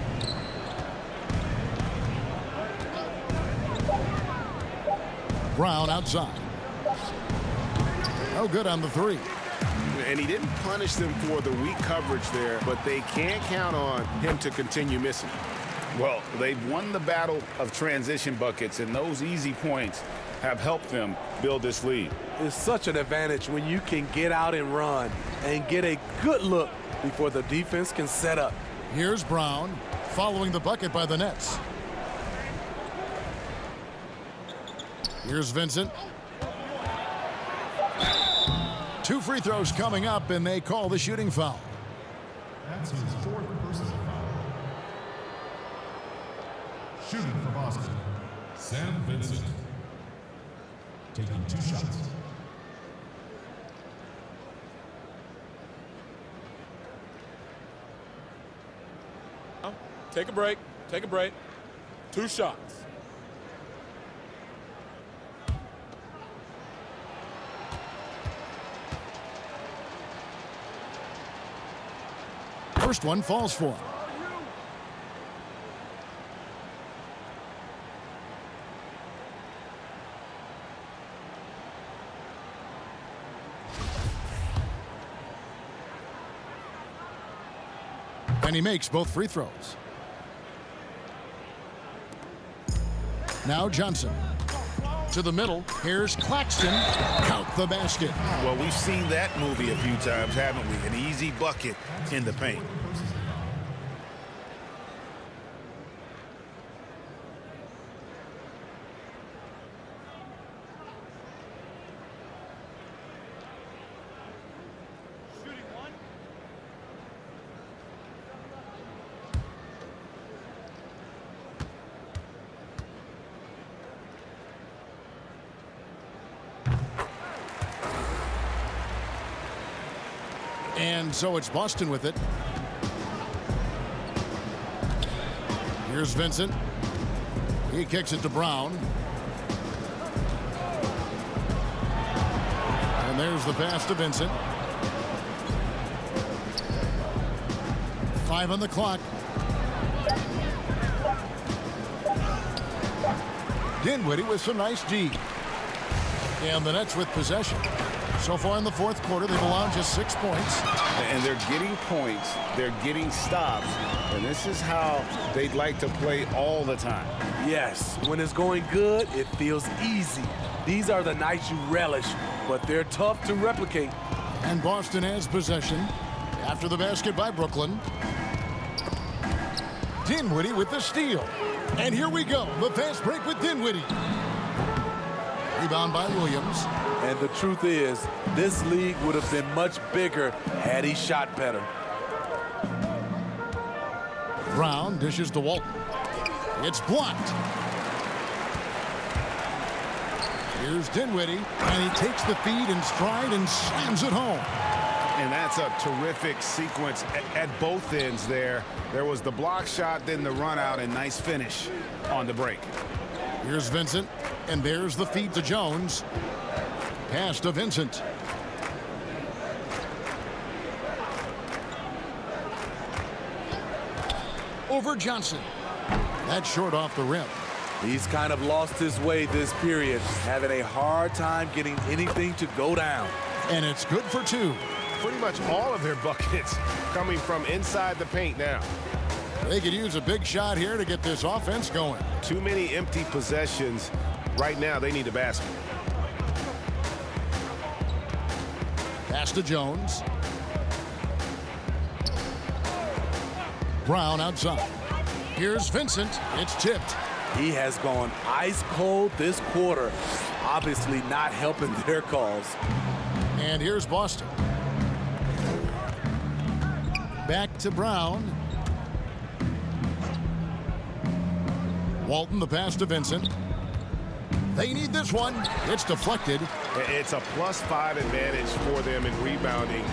Brown outside. No good on the three. And he didn't punish them for the weak coverage there, but they can't count on him to continue missing. Well, they've won the battle of transition buckets, and those easy points have helped them build this lead. It's such an advantage when you can get out and run and get a good look before the defense can set up. Here's Brown following the bucket by the Nets. Here's Vincent. 2 free throws coming up, and they call the shooting foul. That's his 4th personal foul. Shooting for Boston, Sam Vincent. Taking 2 shots. Take a break. Take a break. 2 shots. First one falls for him. And he makes both free throws. Now Johnson. To the middle. Here's Claxton. Count the basket. Well, we've seen that movie a few times, haven't we? An easy bucket in the paint. And so it's Boston with it. Here's Vincent. He kicks it to Brown. And there's the pass to Vincent. 5 on the clock. Dinwiddie with some nice D. And the Nets with possession. So far in the fourth quarter, they've allowed just 6 points. And they're getting points, they're getting stops, and this is how they'd like to play all the time. Yes, when it's going good, it feels easy. These are the nights you relish, but they're tough to replicate. And Boston has possession after the basket by Brooklyn. Dinwiddie with the steal. And here we go, the fast break with Dinwiddie. Rebound by Williams. And the truth is, this league would have been much bigger had he shot better. Brown dishes to Walton. It's blocked. Here's Dinwiddie, and he takes the feed in stride and slams it home. And that's a terrific sequence at both ends there. There was the block shot, then the run out, and nice finish on the break. Here's Vincent, and there's the feed to Jones. Pass to Vincent. Over Johnson. That's short off the rim. He's kind of lost his way this period, having a hard time getting anything to go down. And it's good for two. Pretty much all of their buckets coming from inside the paint now. They could use a big shot here to get this offense going. Too many empty possessions. Right now, they need a basket. Pass to Jones. Brown outside. Here's Vincent. It's tipped. He has gone ice cold this quarter. Obviously not helping their cause. And here's Boston. Back to Brown. Walton, the pass to Vincent. They need this one. It's deflected. It's a +5 advantage for them in rebounding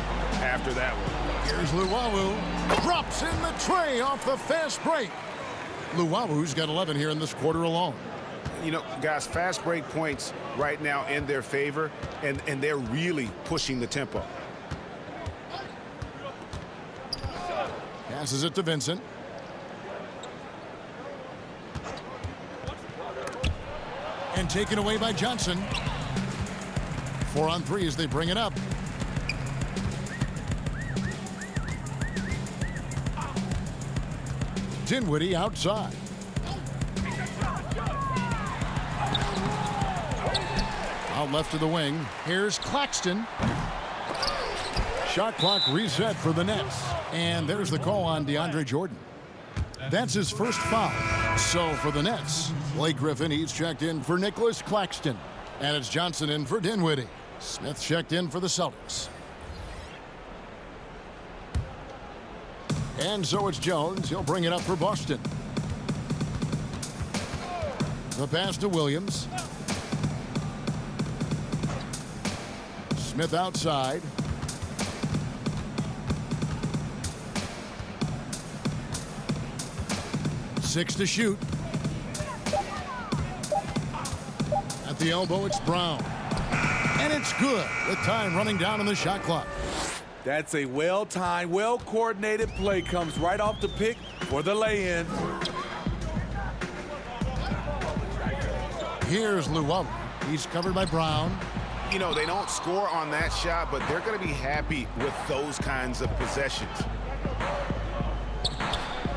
after that one. Here's Luwawu. Drops in the tray off the fast break. Luwawu's got 11 here in this quarter alone. You know, guys, fast break points right now in their favor, and they're really pushing the tempo. Passes it to Vincent. And taken away by Johnson. 4 on 3 as they bring it up. Dinwiddie outside. Out left to the wing. Here's Claxton. Shot clock reset for the Nets. And there's the call on DeAndre Jordan. That's his first foul. So for the Nets, Blake Griffin, he's checked in for Nicholas Claxton. And it's Johnson in for Dinwiddie. Smith checked in for the Celtics. And so it's Jones. He'll bring it up for Boston. The pass to Williams. Smith outside. Six to shoot. At the elbow, it's Brown. And it's good with time running down on the shot clock. That's a well-timed, well-coordinated play. Comes right off the pick for the lay-in. Here's Luwawu. He's covered by Brown. You know, they don't score on that shot, but they're going to be happy with those kinds of possessions.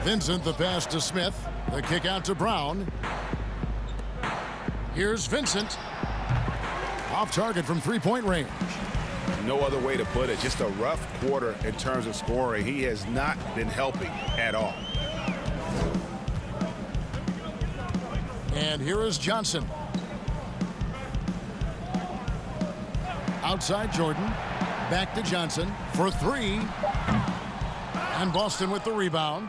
Vincent, the pass to Smith. The kick out to Brown. Here's Vincent. Off target from three-point range. No other way to put it. Just a rough quarter in terms of scoring. He has not been helping at all. And here is Johnson. Outside Jordan. Back to Johnson for three. And Boston with the rebound.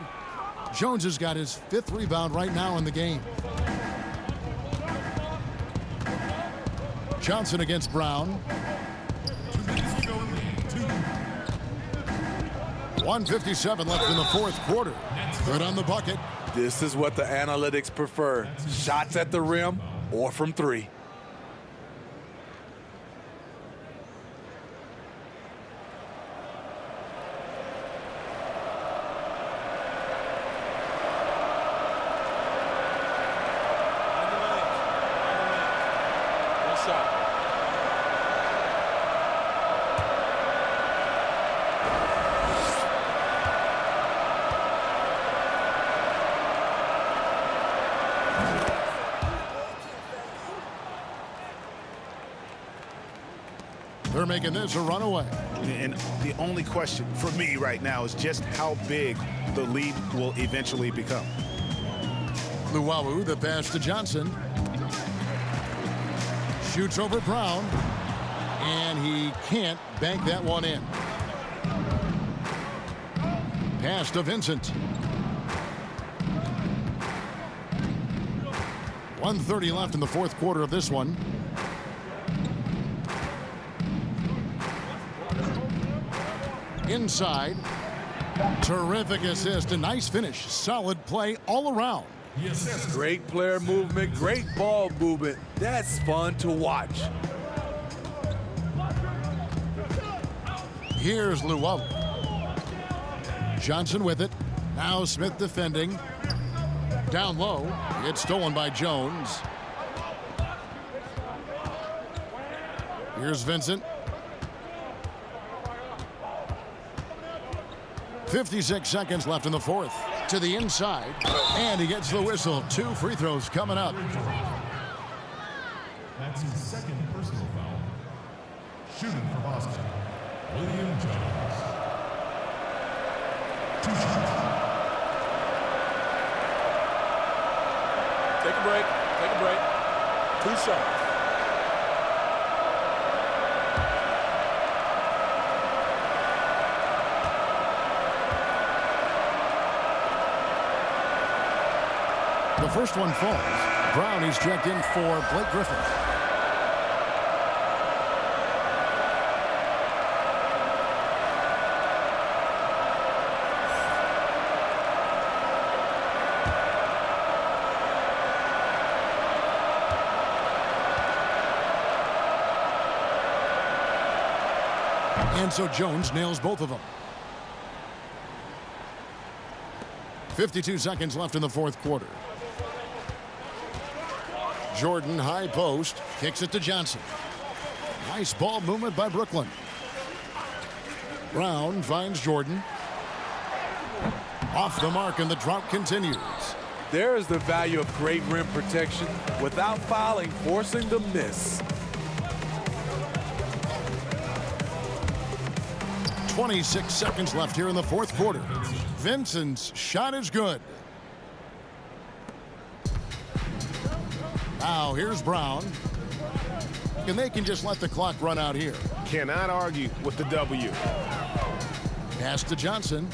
Jones has got his 5th rebound right now in the game. Johnson against Brown. 1:57 left in the 4th quarter. Good on the bucket. This is what the analytics prefer. Shots at the rim or from 3. They're making this a runaway. And the only question for me right now is just how big the lead will eventually become. Luwawu, the pass to Johnson. Shoots over Brown. And he can't bank that one in. Pass to Vincent. 1:30 left in the 4th quarter of this one. Inside. Terrific assist. A nice finish. Solid play all around. Yes, Great player movement, great ball movement. That's fun to watch. Here's Llewellyn. Johnson with it. Now Smith defending. Down low. It's stolen by Jones. Here's Vincent. 56 seconds left in the fourth. To the inside. And he gets the whistle. 2 free throws coming up. that's his second personal foul. Shooting for Boston, William Jones. 2 shots. Take a break. Take a break. 2 shots. The first one falls. Brown is checked in for Blake Griffin. And so Jones nails both of them. 52 seconds left in the fourth quarter. Jordan, high post, kicks it to Johnson. Nice ball movement by Brooklyn. Brown finds Jordan. Off the mark, and the drought continues. There is the value of great rim protection without fouling, forcing the miss. 26 seconds left here in the fourth quarter. Vincent's shot is good. Now here's Brown. And they can just let the clock run out here. Cannot argue with the W. Pass to Johnson.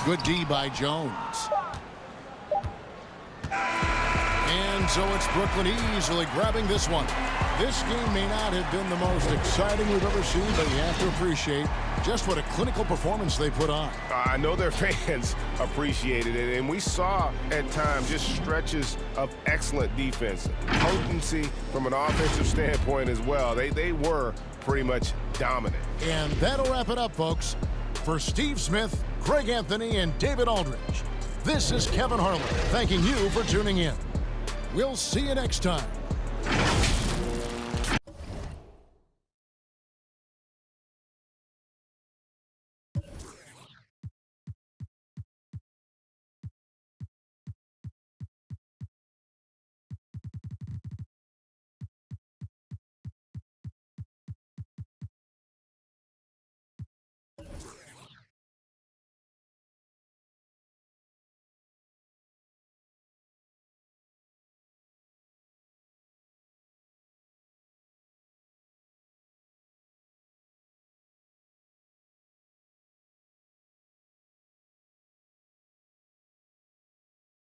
Good D by Jones. And so it's Brooklyn easily grabbing this one. This game may not have been the most exciting we've ever seen, but you have to appreciate just what a clinical performance they put on. I know their fans appreciated it, and we saw at times just stretches of excellent defense. Potency from an offensive standpoint as well. They were pretty much dominant. And that'll wrap it up, folks. For Steve Smith, Greg Anthony, and David Aldridge, this is Kevin Harlan thanking you for tuning in. We'll see you next time